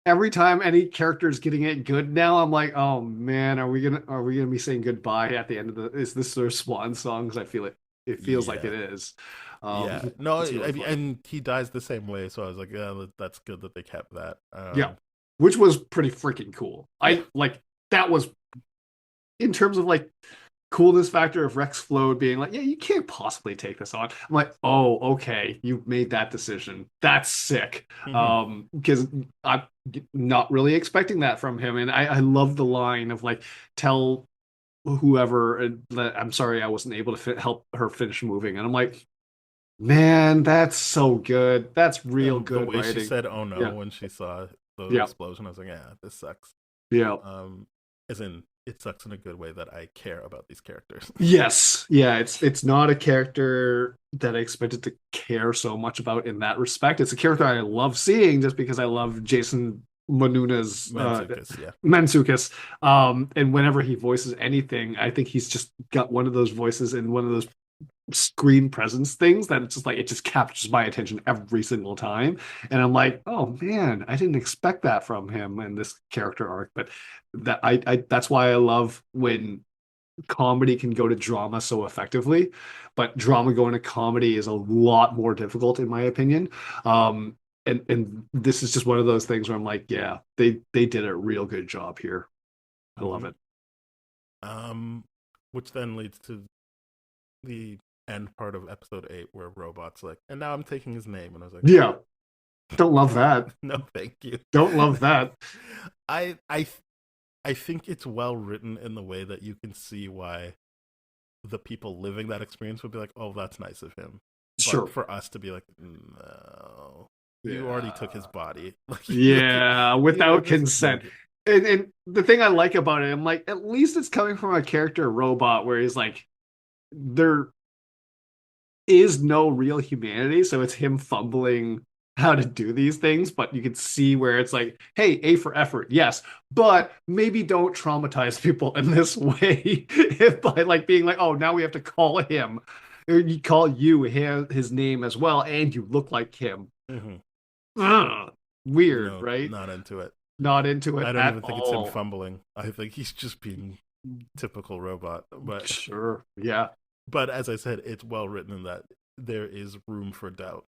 every time any character is getting it good now, I'm like, oh man, are we gonna be saying goodbye at the end of the? Is this their swan song? Because I feel it feels like it is. No, really and he dies the same way, so I was like, yeah, that's good that they kept that. Yeah, which was pretty freaking cool. I like that was in terms of like coolness factor of Rex Flode being like, yeah, you can't possibly take this on. I'm like, oh, okay, you made that decision. That's sick. Because I'm not really expecting that from him. And I love the line of like, tell whoever that I'm sorry I wasn't able to help her finish moving. And I'm like, man, that's so good. That's real good the way writing. She said, "Oh no," when she saw the explosion, I was like, "Yeah, this sucks." Yeah. As in, it sucks in a good way that I care about these characters. Yes, yeah, it's not a character that I expected to care so much about in that respect. It's a character I love seeing just because I love Jason Momoa's Mantzoukas. And whenever he voices anything, I think he's just got one of those voices and one of those screen presence things that it's just like it just captures my attention every single time, and I'm like, oh man, I didn't expect that from him in this character arc. But that I that's why I love when comedy can go to drama so effectively, but drama going to comedy is a lot more difficult in my opinion. And this is just one of those things where I'm like, yeah, they did a real good job here. I love it. Which then leads to the end part of episode 8 where Robot's like, and now I'm taking his name, and I was like, yeah, don't love that. No, thank you. Don't love that. I think it's well written in the way that you can see why the people living that experience would be like, oh, that's nice of him. Sure. But for us to be like, no, you already took his body. Without consent. And the thing I like about it, I'm like, at least it's coming from a character robot where he's like, there is no real humanity, so it's him fumbling how to do these things, but you can see where it's like, hey, A for effort, yes, but maybe don't traumatize people in this way if by like being like, oh, now we have to call him, or you call you his name as well, and you look like him. Weird, right? Not into it. Not into it. I don't even think it's him fumbling. I think he's just being typical robot. But sure, yeah. But as I said, it's well written in that there is room for doubt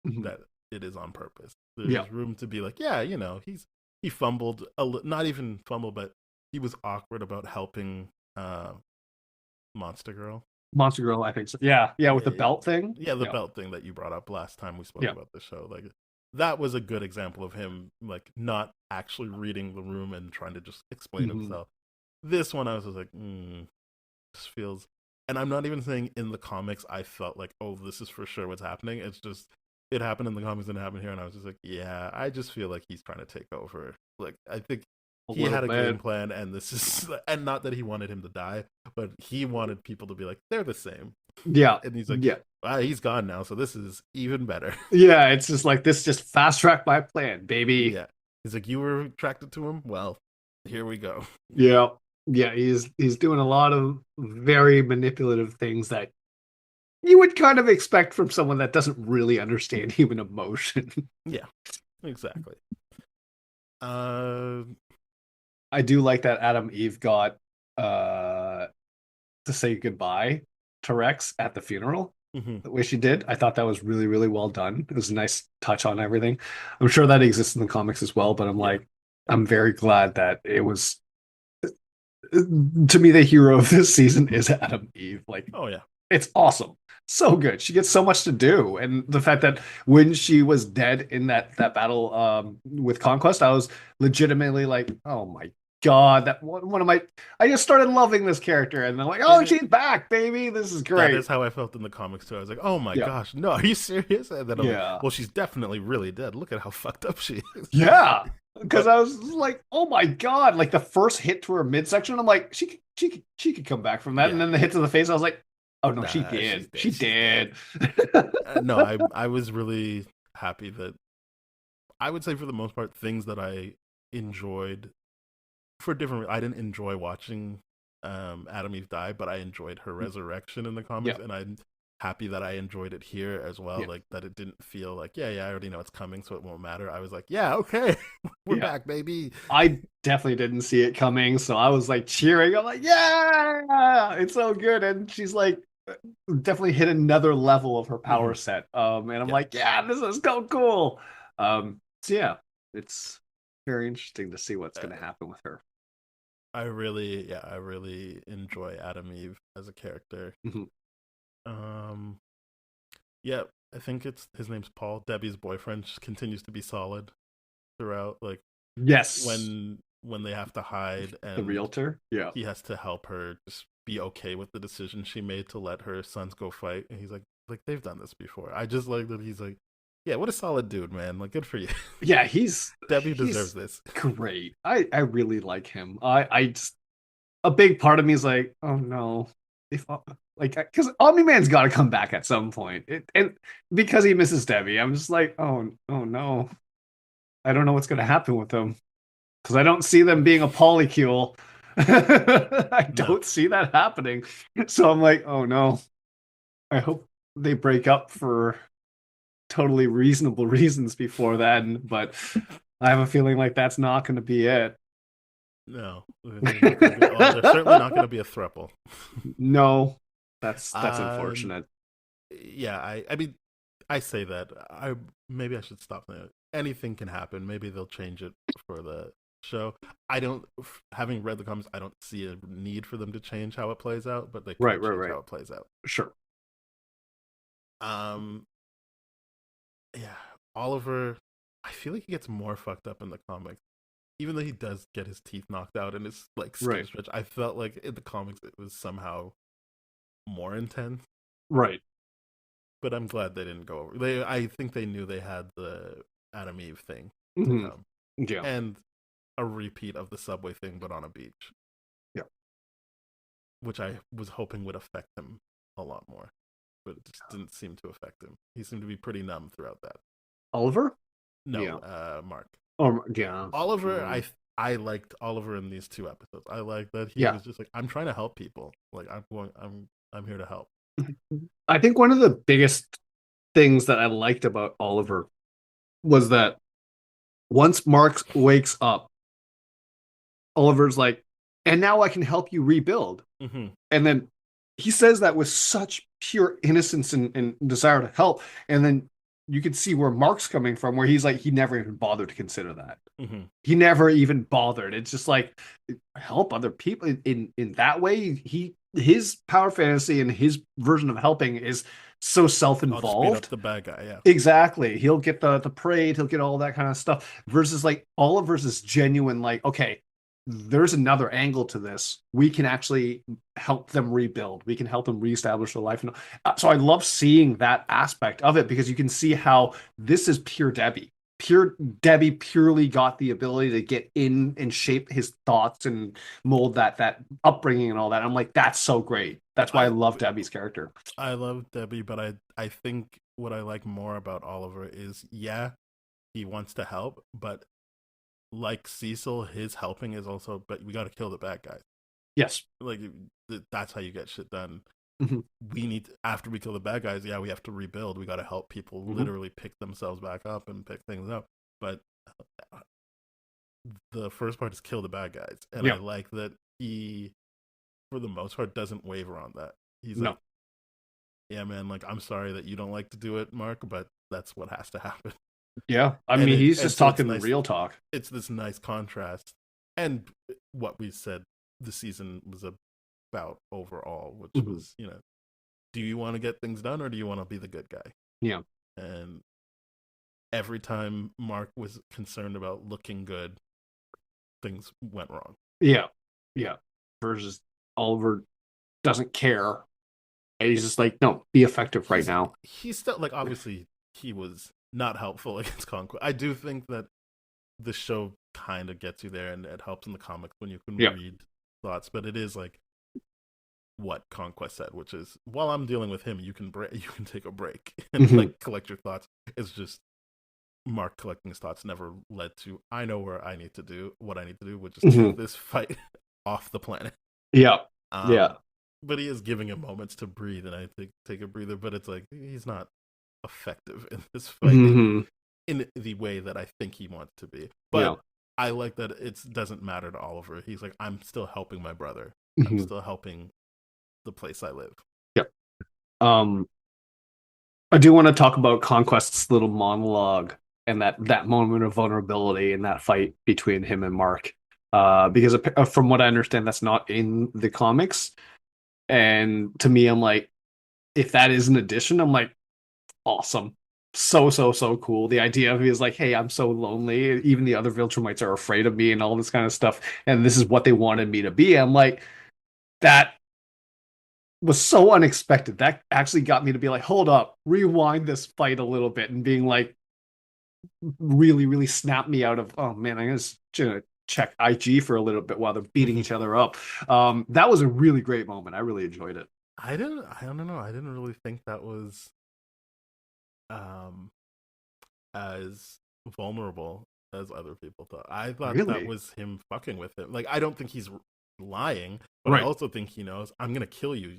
that it is on purpose. There's room to be like, yeah, he fumbled, not even fumbled, but he was awkward about helping Monster Girl. Monster Girl, I think so. Yeah, with the belt thing. Yeah, the belt thing that you brought up last time we spoke about the show. Like, that was a good example of him, like, not actually reading the room and trying to just explain himself. This one, I was just like, this feels... And I'm not even saying in the comics I felt like, oh, this is for sure what's happening. It's just, it happened in the comics and it happened here. And I was just like, yeah, I just feel like he's trying to take over. Like, I think he had a game plan, and this is, and not that he wanted him to die, but he wanted people to be like, they're the same. Yeah. And he's like, he's gone now, so this is even better. Yeah, it's just like, this just fast tracked my plan, baby. Yeah. He's like, you were attracted to him? Well, here we go. Yeah. Yeah, he's doing a lot of very manipulative things that you would kind of expect from someone that doesn't really understand human emotion. Yeah, exactly. I do like that Adam Eve got to say goodbye to Rex at the funeral. The way she did, I thought that was really, really well done. It was a nice touch on everything. I'm sure that exists in the comics as well, but I'm very glad that it was. To me, the hero of this season is Adam Eve. Like, oh yeah, it's awesome, so good. She gets so much to do, and the fact that when she was dead in that battle with Conquest, I was legitimately like, oh my god, that one of my I just started loving this character, and I'm like, oh, she's back, baby. This is That great. is how I felt in the comics too. I was like, oh my Yeah, gosh, no, are you serious? And then I'm like, yeah, well, she's definitely really dead. Look at how fucked up she is. yeah. Because But I was like, oh my god, like the first hit to her midsection, I'm like, she could come back from that, and yeah, then the hit to the face, I was like, oh no, she nah, she's did, dead. she She's dead. did. No, I was really happy that I would say for the most part things that I enjoyed for different. I didn't enjoy watching Adam Eve die, but I enjoyed her resurrection in the Yeah, comics, and I'm happy that I enjoyed it here as well. yeah, Like that, it didn't feel like I already know it's coming, so it won't matter. I was like, yeah, okay, we're yeah. back, baby. I definitely didn't see it coming, so I was like cheering. I'm like, yeah, it's so good. And she's like definitely hit another level of her Hmm. power set. And I'm Yeah, like, yeah, this is so cool. So yeah, it's very interesting to see what's gonna uh, happen with her. I really enjoy Adam Eve as a character. Mhm. Um, yeah, I think it's his name's Paul. Debbie's boyfriend just continues to be solid throughout. Like Yes, when they have to hide the and realtor. Yeah. he has to help her just be okay with the decision she made to let her sons go fight, and he's like they've done this before. I just like that he's like, yeah, what a solid dude, man. Like good for you. Yeah, he's Debbie deserves he's this. great. I really like him. I just a big part of me is like, oh no, if like because Omni Man's got to come back at some point, and because he misses Debbie, I'm just like, oh no, I don't know what's gonna happen with him because I don't see them being a polycule. I No, don't see that happening, so I'm like, oh no, I hope they break up for totally reasonable reasons before then, but I have a feeling like that's not going to be it. no, they're not gonna be. Well, they're certainly not going to be a throuple. No, that's um, unfortunate. yeah, I mean, I say that. I maybe I should stop there. Anything can happen. Maybe they'll change it for the show. I don't, having read the comics, I don't see a need for them to change how it plays out, but they Right, could right, change right. how it plays out. Sure. Um, yeah, Oliver, I feel like he gets more fucked up in the comics. Even though he does get his teeth knocked out and his like skin Right. stretched, I felt like in the comics it was somehow more intense. Right. But I'm glad they didn't go over. I think they knew they had the Adam Eve thing to Hmm. come, Yeah. and a repeat of the subway thing, but on a beach, Yeah. which I was hoping would affect him a lot more, but it just didn't seem to affect him. He seemed to be pretty numb throughout that. Oliver? No, Yeah. Mark. Yeah. Oliver, I liked Oliver in these two episodes. I like that he Yeah. was just like, I'm trying to help people. Like I'm here to help. I think one of the biggest things that I liked about Oliver was that once Mark wakes up, Oliver's like, and now I can help you rebuild. Hmm. And then he says that with such pure innocence and desire to help. And then you can see where Mark's coming from, where he's like, he never even bothered to consider that. Hmm. He never even bothered. It's just like help other people in that way. His power fantasy and his version of helping is so I'll just beat up self-involved. the bad guy. Yeah. Exactly. He'll get the parade, he'll get all that kind of stuff. Versus like Oliver's is genuine, like, okay, there's another angle to this. We can actually help them rebuild. We can help them reestablish their life. And so I love seeing that aspect of it because you can see how this is pure Debbie. Pure Debbie purely got the ability to get in and shape his thoughts and mold that upbringing and all that. I'm like, that's so great. That's why I I love Debbie's character. I love Debbie, but I think what I like more about Oliver is yeah, he wants to help, but like Cecil, his helping is also, but we got to kill the bad guys. Yes. Like that's how you get shit done. Hmm. We need after we kill the bad guys, yeah, we have to rebuild. We got to help people Hmm. literally pick themselves back up and pick things up. But the first part is kill the bad guys, and I Yeah. like that he, for the most part, doesn't waver on that. He's No. like, yeah, man, like I'm sorry that you don't like to do it, Mark, but that's what has to happen. Yeah. I And mean, he's and just so it's talking nice. real talk. It's this nice contrast, and what we said the season was about overall, which Mhm. was do you want to get things done or do you want to be the good guy? Yeah. And every time Mark was concerned about looking good, things went wrong. Yeah, yeah. Versus Oliver doesn't care, and he's just like, no, be effective right now. He's still like, obviously he was not helpful against Conquest. I do think that the show kind of gets you there, and it helps in the comics when you can Yeah. read thoughts. But it is like what Conquest said, which is, while I'm dealing with him, you can you can take a break and like collect your thoughts. It's just Mark collecting his thoughts never led to, I know where I need to do what I need to do, which is take this fight off the planet. Yeah. Yeah. But he is giving him moments to breathe, and I think take a breather. But it's like he's not effective in this fight in the way that I think he wants to be. But I like that it doesn't matter to Oliver. He's like, I'm still helping my brother. I'm still helping the place I live. Yeah. I do want to talk about Conquest's little monologue and that moment of vulnerability in that fight between him and Mark. Because from what I understand, that's not in the comics. And to me, I'm like, if that is an addition, I'm like, awesome. So cool. The idea of he is like, hey, I'm so lonely. Even the other Viltrumites are afraid of me and all this kind of stuff. And this is what they wanted me to be. I'm like, that was so unexpected. That actually got me to be like, hold up, rewind this fight a little bit, and being like, really, really snapped me out of, oh man, I'm gonna check IG for a little bit while they're beating each other up. That was a really great moment. I really enjoyed it. I don't know. I didn't really think that was as vulnerable as other people thought. I thought that was him fucking with him. Like, I don't think he's lying, but I also think he knows, I'm gonna kill you.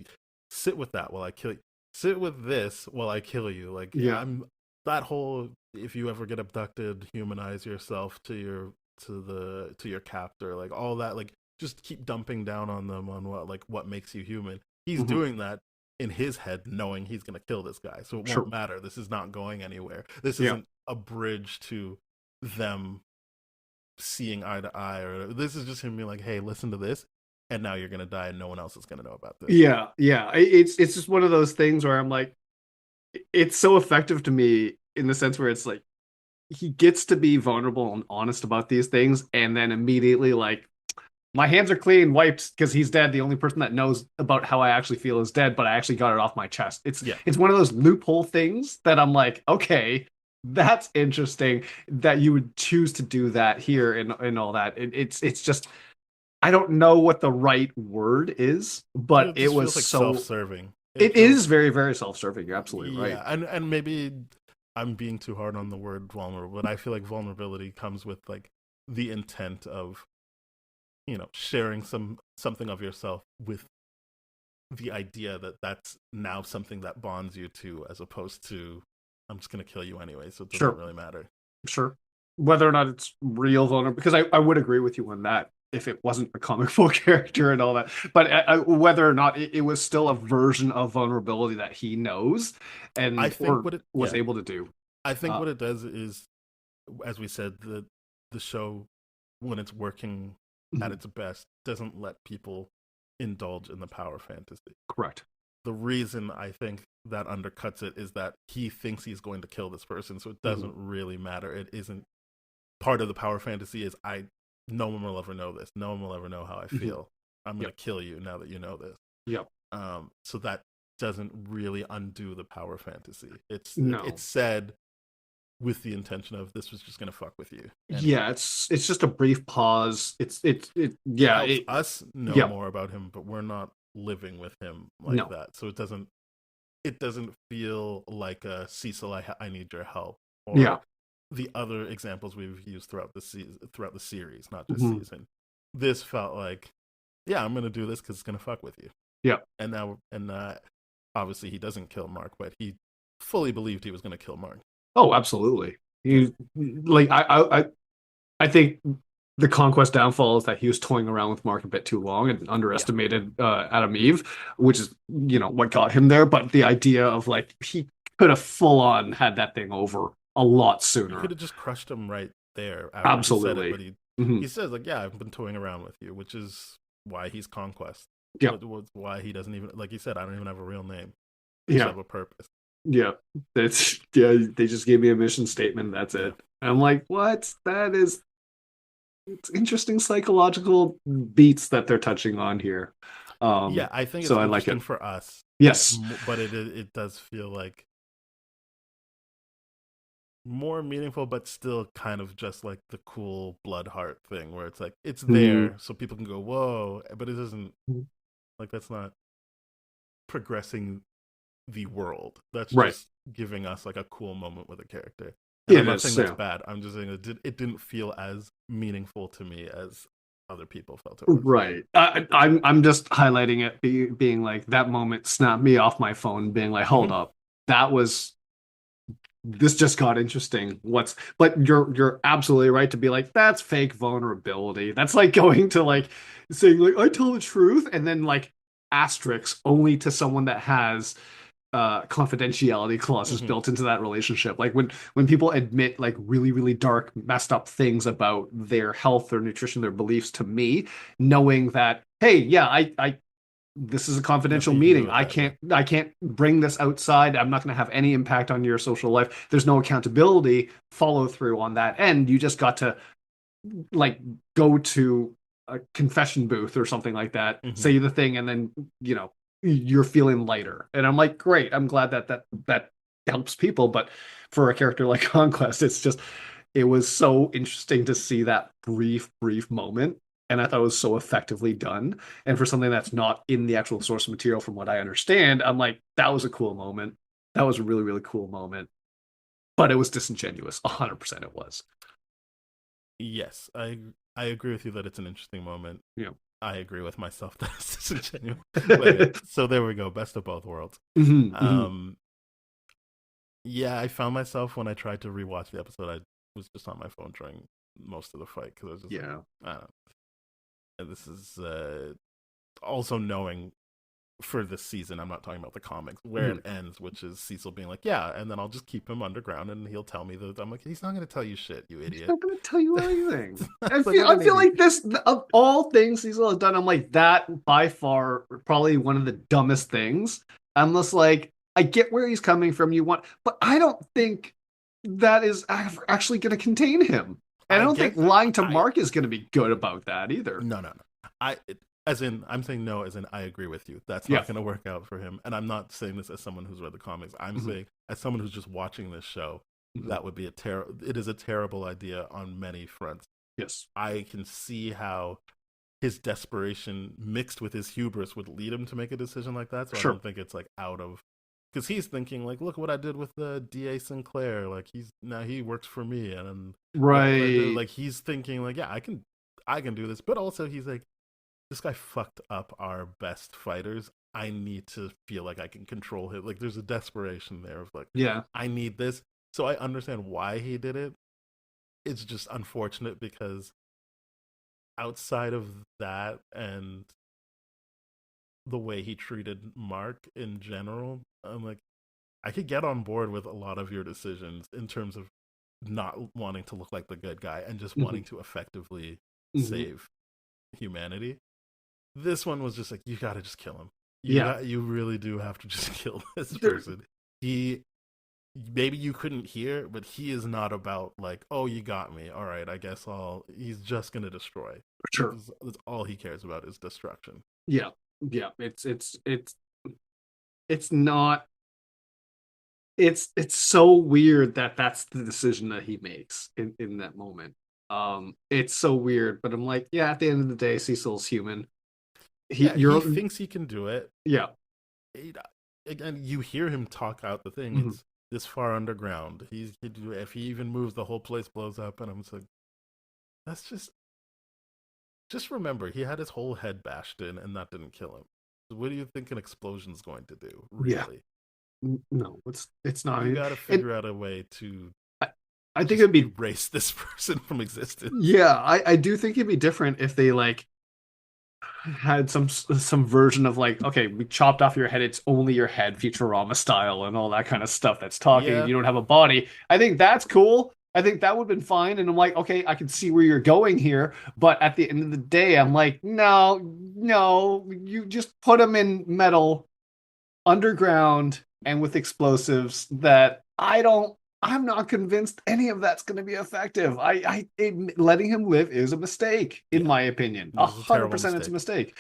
Sit with that while I kill you. Sit with this while I kill you. Like, I'm that whole, if you ever get abducted, humanize yourself to your captor, like all that, like just keep dumping down on them on what makes you human. He's doing that in his head, knowing he's gonna kill this guy, so it won't matter. This is not going anywhere. This isn't a bridge to them seeing eye to eye, or this is just him being like, hey, listen to this, and now you're gonna die and no one else is gonna know about this. Yeah, it's just one of those things where I'm like, it's so effective to me in the sense where it's like he gets to be vulnerable and honest about these things, and then immediately like, my hands are clean, wiped, because he's dead. The only person that knows about how I actually feel is dead, but I actually got it off my chest. It's one of those loophole things that I'm like, okay, that's interesting that you would choose to do that here and all that. It's just, I don't know what the right word is, but it was like so self-serving. It is very, very self-serving. You're absolutely right. And maybe I'm being too hard on the word vulnerable, but I feel like vulnerability comes with like the intent of, sharing something of yourself with the idea that that's now something that bonds you to, as opposed to, I'm just going to kill you anyway, so it doesn't really matter. Sure. Whether or not it's real vulnerable, because I would agree with you on that if it wasn't a comic book character and all that. But whether or not it was still a version of vulnerability that he knows and I think what it was able to do. I think what it does is, as we said, the show, when it's working at its best, doesn't let people indulge in the power fantasy. Correct. The reason I think that undercuts it is that he thinks he's going to kill this person, so it doesn't really matter. It isn't part of the power fantasy. Is no one will ever know this. No one will ever know how I feel. I'm going to kill you now that you know this. Yep. So that doesn't really undo the power fantasy. It's said with the intention of, this was just gonna fuck with you. And it's just a brief pause. It helps us know more about him, but we're not living with him like that. So it doesn't feel like a Cecil, I need your help, or the other examples we've used throughout the series, not just season. This felt like, I'm gonna do this because it's gonna fuck with you. And now obviously he doesn't kill Mark, but he fully believed he was gonna kill Mark. Oh, absolutely. I think the Conquest downfall is that he was toying around with Mark a bit too long and underestimated Adam Eve, which is, what got him there. But the idea of like, he could have full on had that thing over a lot sooner. He could have just crushed him right there. Absolutely. He said it, but he says like, I've been toying around with you, which is why he's Conquest. Why he doesn't even, like you said, I don't even have a real name. I just have a purpose. They just gave me a mission statement. That's it. And I'm like, what? That is it's interesting psychological beats that they're touching on here. Yeah, I think it's So I like interesting it. for us. Yes. But it does feel like more meaningful, but still kind of just like the cool blood heart thing, where it's like it's Mm, there, so people can go whoa, but it isn't like that's not progressing the world. That's right. just giving us like a cool moment with a character. And I'm It not is. saying that's Yeah. bad. I'm just saying it didn't feel as meaningful to me as other people felt it was. Right. I'm just highlighting it, being like that moment snapped me off my phone, being like, hold Mm-hmm. up, that was this just got interesting. But you're absolutely right to be like, that's fake vulnerability. That's like going to like saying like I tell the truth and then like asterisks only to someone that has confidentiality clauses Mm-hmm. built into that relationship. Like when people admit like really, really dark, messed up things about their health, their nutrition, their beliefs to me, knowing that, hey, yeah, I this is a confidential Nothing you can do meeting. with that. Yeah. I can't bring this outside. I'm not going to have any impact on your social life. There's no accountability follow through on that end. You just got to like go to a confession booth or something like that, Mm-hmm. say the thing, and then you're feeling lighter. And I'm like, great. I'm glad that helps people. But for a character like Conquest, it was so interesting to see that brief moment. And I thought it was so effectively done. And for something that's not in the actual source material, from what I understand, I'm like, that was a cool moment. That was a really, really cool moment. But it was disingenuous. 100% it was. Yes, I agree with you that it's an interesting moment. Yeah. I agree with myself that it's disingenuous. But yeah, so there we go. Best of both worlds. Hmm, hmm. Um, yeah, I found myself when I tried to rewatch the episode, I was just on my phone during most of the fight because I was just like, Yeah. I don't know. And this is also knowing for this season, I'm not talking about the comics, where Hmm. it ends, which is Cecil being like, yeah, and then I'll just keep him underground and he'll tell me that. I'm like, he's not going to tell you shit, you He's idiot. not going to tell you anything. It's like, what I an feel idiot. like this of all things Cecil has done, I'm like that by far probably one of the dumbest things. I'm just like, I get where he's coming from. You want, but I don't think that is actually going to contain him. And I I don't think get that. lying to Mark is going to be good about that either. No. As in, I'm saying no, as in, I agree with you. That's Yeah. not going to work out for him. And I'm not saying this as someone who's read the comics. I'm Mhm. saying, as someone who's just watching this show, Mhm. that would be it is a terrible idea on many fronts. Yes. I can see how his desperation mixed with his hubris would lead him to make a decision like that. So I Sure. don't think it's like out of because he's thinking like, look what I did with the DA Sinclair. Like now he works for me, and Right. like he's thinking like, yeah, I can do this. But also he's like, this guy fucked up our best fighters. I need to feel like I can control him. Like there's a desperation there of like, Yeah. I need this. So I understand why he did it. It's just unfortunate because outside of that and the way he treated Mark in general, I'm like, I could get on board with a lot of your decisions in terms of not wanting to look like the good guy and just Hmm, wanting to effectively hmm. save humanity. This one was just like, you gotta just kill him. Yeah. You really do have to just kill this There, person. He maybe you couldn't hear, but he is not about like, oh, you got me. All right, I guess I'll. He's just gonna destroy. sure. That's all he cares about is destruction. Yeah. Yeah. It's not it's so weird that that's the decision that he makes in that moment. It's so weird, but I'm like, yeah, at the end of the day, Cecil's human. Yeah, he You're, thinks he can do it. yeah. It- Again, you hear him talk out the thing. Mhm. It's this far underground. If he even moves, the whole place blows up. And I'm just like, that's just remember, he had his whole head bashed in, and that didn't kill him. What do you think an explosion's going to do? Yeah. Really, No, it's not. you got to And figure out a way to I, I think just it'd be, erase this person from existence. yeah, I do think it'd be different if they like had some version of like, okay, we chopped off your head, it's only your head, Futurama style, and all that kind of stuff that's talking, and Yeah, you don't have a body. I think that's cool. I think that would have been fine. And I'm like, okay, I can see where you're going here, but at the end of the day, I'm like, no, no, you just put them in metal underground and with explosives that I don't. I'm not convinced any of that's going to be effective. Letting him live is a mistake, in my opinion. This is a terrible 100% it's a mistake.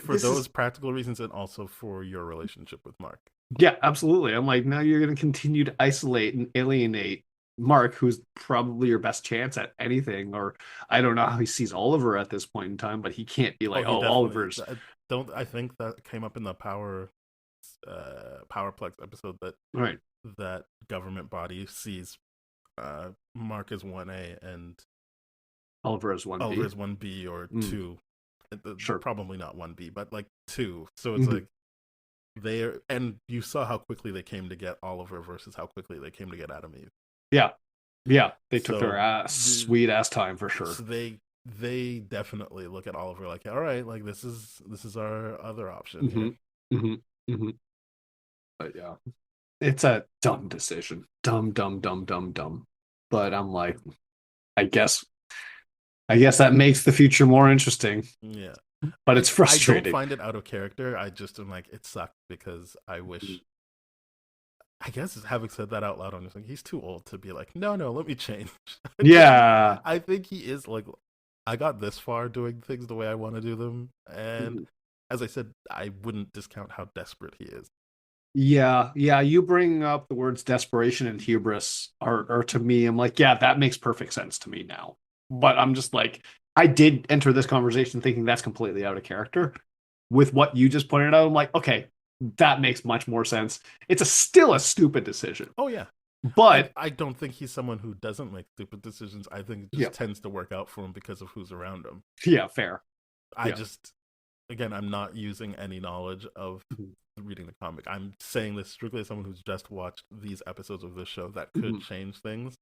For those practical reasons, and also for your relationship with Mark. Yeah, absolutely. I'm like, now you're going to continue to isolate and alienate Mark, who's probably your best chance at anything. Or I don't know how he sees Oliver at this point in time, but he can't be like, Oliver's. I think that came up in the Powerplex episode that right. that government body sees Mark as 1A and Oliver as 1B. Oliver as 1B or 2. Sure. Probably not 1B, but like 2. So it's like and you saw how quickly they came to get Oliver versus how quickly they came to get Adam Eve. Yeah, they took their sweet ass time for sure. So they definitely look at Oliver like, all right, like this is our other option. But yeah, it's a dumb decision, dumb. But I'm like, I guess that makes the future more interesting. Yeah. But it's frustrating. I don't find it out of character. I just am like, it sucked because I wish. I guess having said that out loud, I'm just like, he's too old to be like, no, let me change. Yeah. I think he is like, I got this far doing things the way I want to do them. And as I said, I wouldn't discount how desperate he is. Yeah. You bring up the words desperation and hubris are to me, I'm like, yeah, that makes perfect sense to me now. But I'm just like, I did enter this conversation thinking that's completely out of character. With what you just pointed out, I'm like, okay, that makes much more sense. It's still a stupid decision. Oh, yeah. But I don't think he's someone who doesn't make stupid decisions. I think it just tends to work out for him because of who's around him. Yeah, fair. Again, I'm not using any knowledge of reading the comic. I'm saying this strictly as someone who's just watched these episodes of this show that could change things.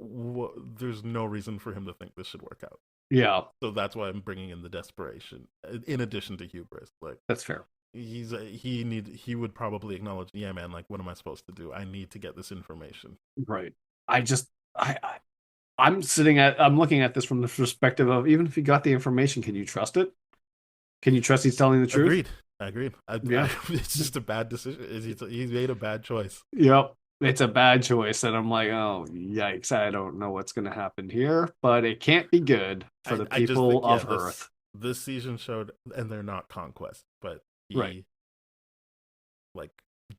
There's no reason for him to think this should work out. Yeah. So that's why I'm bringing in the desperation, in addition to hubris. Like, that's fair. He would probably acknowledge, yeah, man, like, what am I supposed to do? I need to get this information. Right. I'm looking at this from the perspective of, even if he got the information, can you trust it? Can you trust he's telling the truth? Agreed. It's just a bad decision. He's made a bad choice. Yep. It's a bad choice. And I'm like, oh, yikes. I don't know what's going to happen here, but it can't be good for the people of Earth. This season showed, and they're not conquest, but like,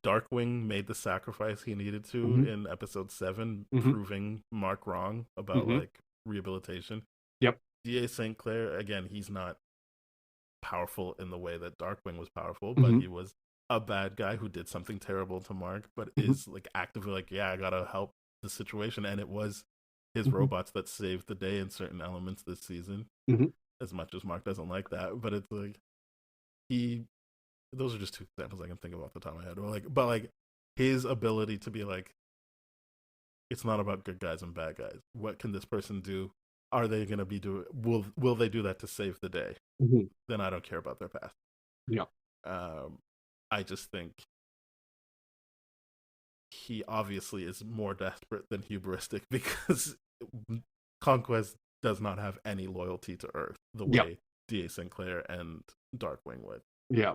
Darkwing made the sacrifice he needed to in episode 7, proving Mark wrong about like rehabilitation. Yep. D.A. St. Clair, again, he's not powerful in the way that Darkwing was powerful, but he was a bad guy who did something terrible to Mark, but is like actively like, yeah, I gotta help the situation. And it was his robots that saved the day in certain elements this season. As much as Mark doesn't like that, but it's like those are just 2 examples I can think of off the top of my head. But like his ability to be like, it's not about good guys and bad guys. What can this person do? Are they going to be doing? Will they do that to save the day? Then I don't care about their past. Yeah. I just think he obviously is more desperate than hubristic, because Conquest does not have any loyalty to Earth the way D.A. Sinclair and Darkwing would. Yeah.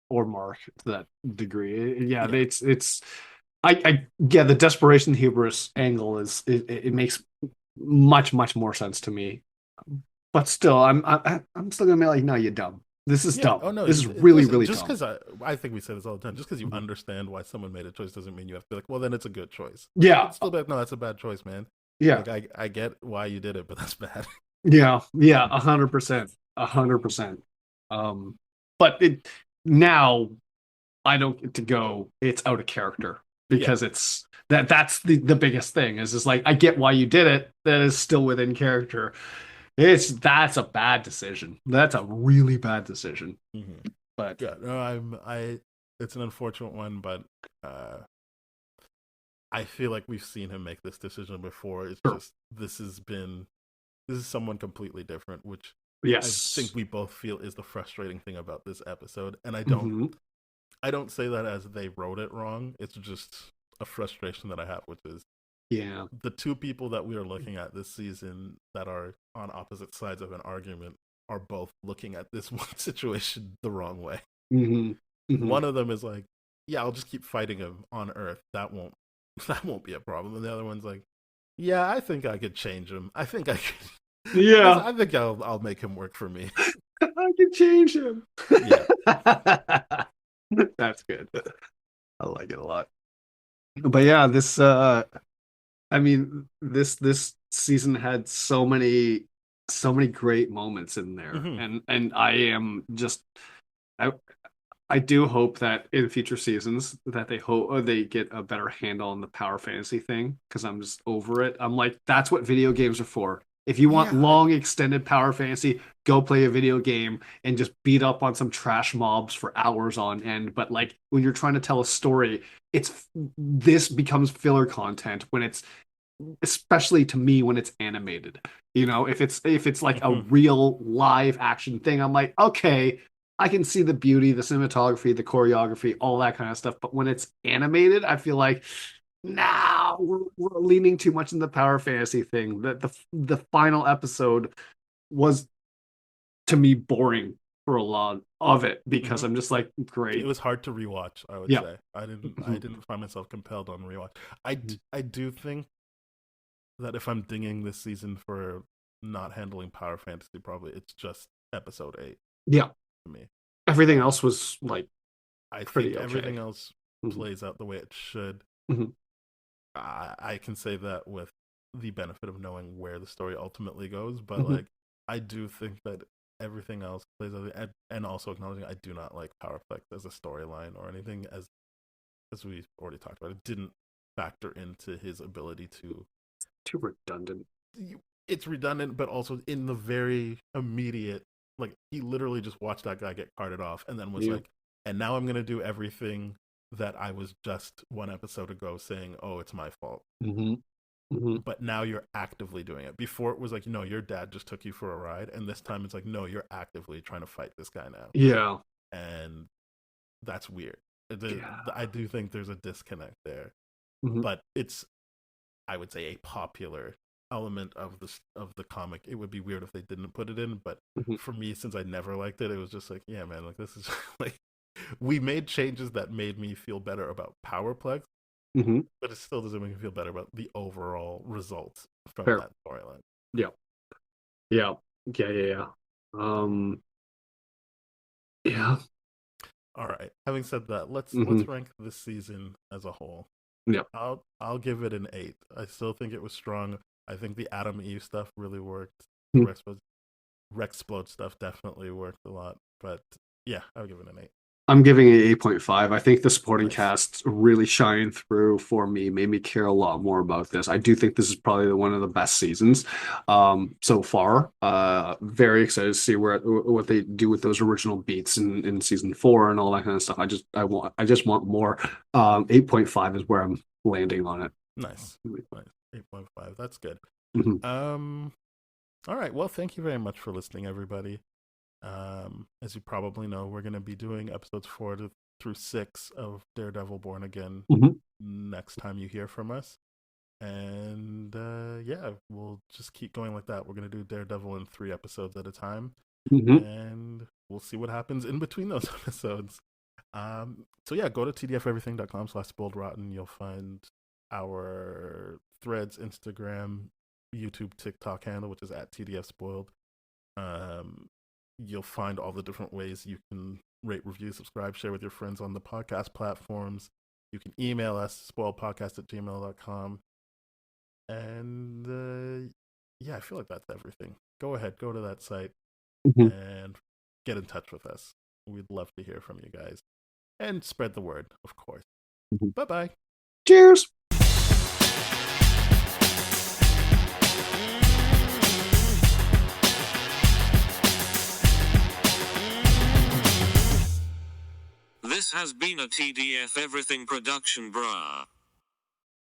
Or Mark to that degree. Yeah. It's the desperation hubris angle it makes much more sense to me. But still, I'm still gonna be like, no, you're dumb. This is dumb. Oh, no, this is really just dumb. Just because I think we say this all the time, just because you understand why someone made a choice doesn't mean you have to be like, well, then it's a good choice. Yeah. Still be like, no, that's a bad choice, man. Yeah. Like, I get why you did it, but that's bad. Yeah. 100%. But now I don't get to go, it's out of character, because it's that's the biggest thing is like, I get why you did it. That is still within character. That's a bad decision. That's a really bad decision. But yeah, no, it's an unfortunate one, but I feel like we've seen him make this decision before. It's just this is someone completely different, which I think we both feel is the frustrating thing about this episode. And I don't say that as they wrote it wrong. It's just a frustration that I have, which is the 2 people that we are looking at this season that are on opposite sides of an argument are both looking at this one situation the wrong way. One of them is like, yeah, I'll just keep fighting him on Earth. That won't that won't be a problem. And the other one's like, yeah, I think I could change him. I think I could. Yeah. I think I'll make him work for me. I can change him. Yeah. That's good. I like it a lot. But yeah, I mean, this season had so many great moments in there. Mm-hmm. And I am just I I do hope that in future seasons that they get a better handle on the power fantasy thing because I'm just over it. I'm like, that's what video games are for. If you want Yeah, long extended power fantasy, go play a video game and just beat up on some trash mobs for hours on end. But like when you're trying to tell a story, this becomes filler content when it's especially to me when it's animated. You know, if it's like a real live action thing, I'm like, okay, I can see the beauty, the cinematography, the choreography, all that kind of stuff. But when it's animated, I feel like, nah, we're leaning too much in the power fantasy thing. The final episode was to me boring for a lot of it because I'm just like, great. It was hard to rewatch, I would say. I didn't find myself compelled on rewatch. I do think that if I'm dinging this season for not handling power fantasy, probably it's just episode 8. Yeah. For me. Everything else was like I pretty think okay. Everything else plays out the way it should. I can say that with the benefit of knowing where the story ultimately goes, but like I do think that everything else plays out, and also acknowledging I do not like Powerflex as a storyline or anything, as we already talked about. It didn't factor into his ability to. Too redundant. It's redundant, but also in the very immediate, like he literally just watched that guy get carted off and then was like, and now I'm going to do everything that I was just one episode ago saying, oh, it's my fault. But now you're actively doing it. Before it was like, no, your dad just took you for a ride. And this time it's like, no, you're actively trying to fight this guy now. Yeah. And that's weird. I do think there's a disconnect there. But it's, I would say, a popular element of the comic. It would be weird if they didn't put it in, but for me, since I never liked it, it was just like, yeah, man, like this is like we made changes that made me feel better about Powerplex, but it still doesn't make me feel better about the overall results from that storyline. Yeah. All right. Having said that, let's rank this season as a whole. Yeah. I'll give it an 8. I still think it was strong. I think the Adam Eve stuff really worked. Rexplode stuff definitely worked a lot. But yeah, I'll give it an 8. I'm giving it 8.5. I think the supporting cast really shined through for me, made me care a lot more about this. I do think this is probably one of the best seasons so far. Very excited to see what they do with those original beats in season 4 and all that kind of stuff. I just want more. 8.5 is where I'm landing on it. Nice. 8.5. That's good. All right. Well, thank you very much for listening, everybody. As you probably know, we're going to be doing episodes 4 through 6 of Daredevil Born Again next time you hear from us. And yeah, we'll just keep going like that. We're going to do Daredevil in 3 episodes at a time. And we'll see what happens in between those episodes. So yeah, go to tdfeverything.com/spoiledrotten. You'll find our Threads, Instagram, YouTube, TikTok handle, which is at TDFSpoiled. You'll find all the different ways you can rate, review, subscribe, share with your friends on the podcast platforms. You can email us, spoiledpodcast@gmail.com. And yeah, I feel like that's everything. Go ahead, go to that site and get in touch with us. We'd love to hear from you guys. And spread the word, of course. Bye-bye. Cheers! This has been a TDF Everything production, brah.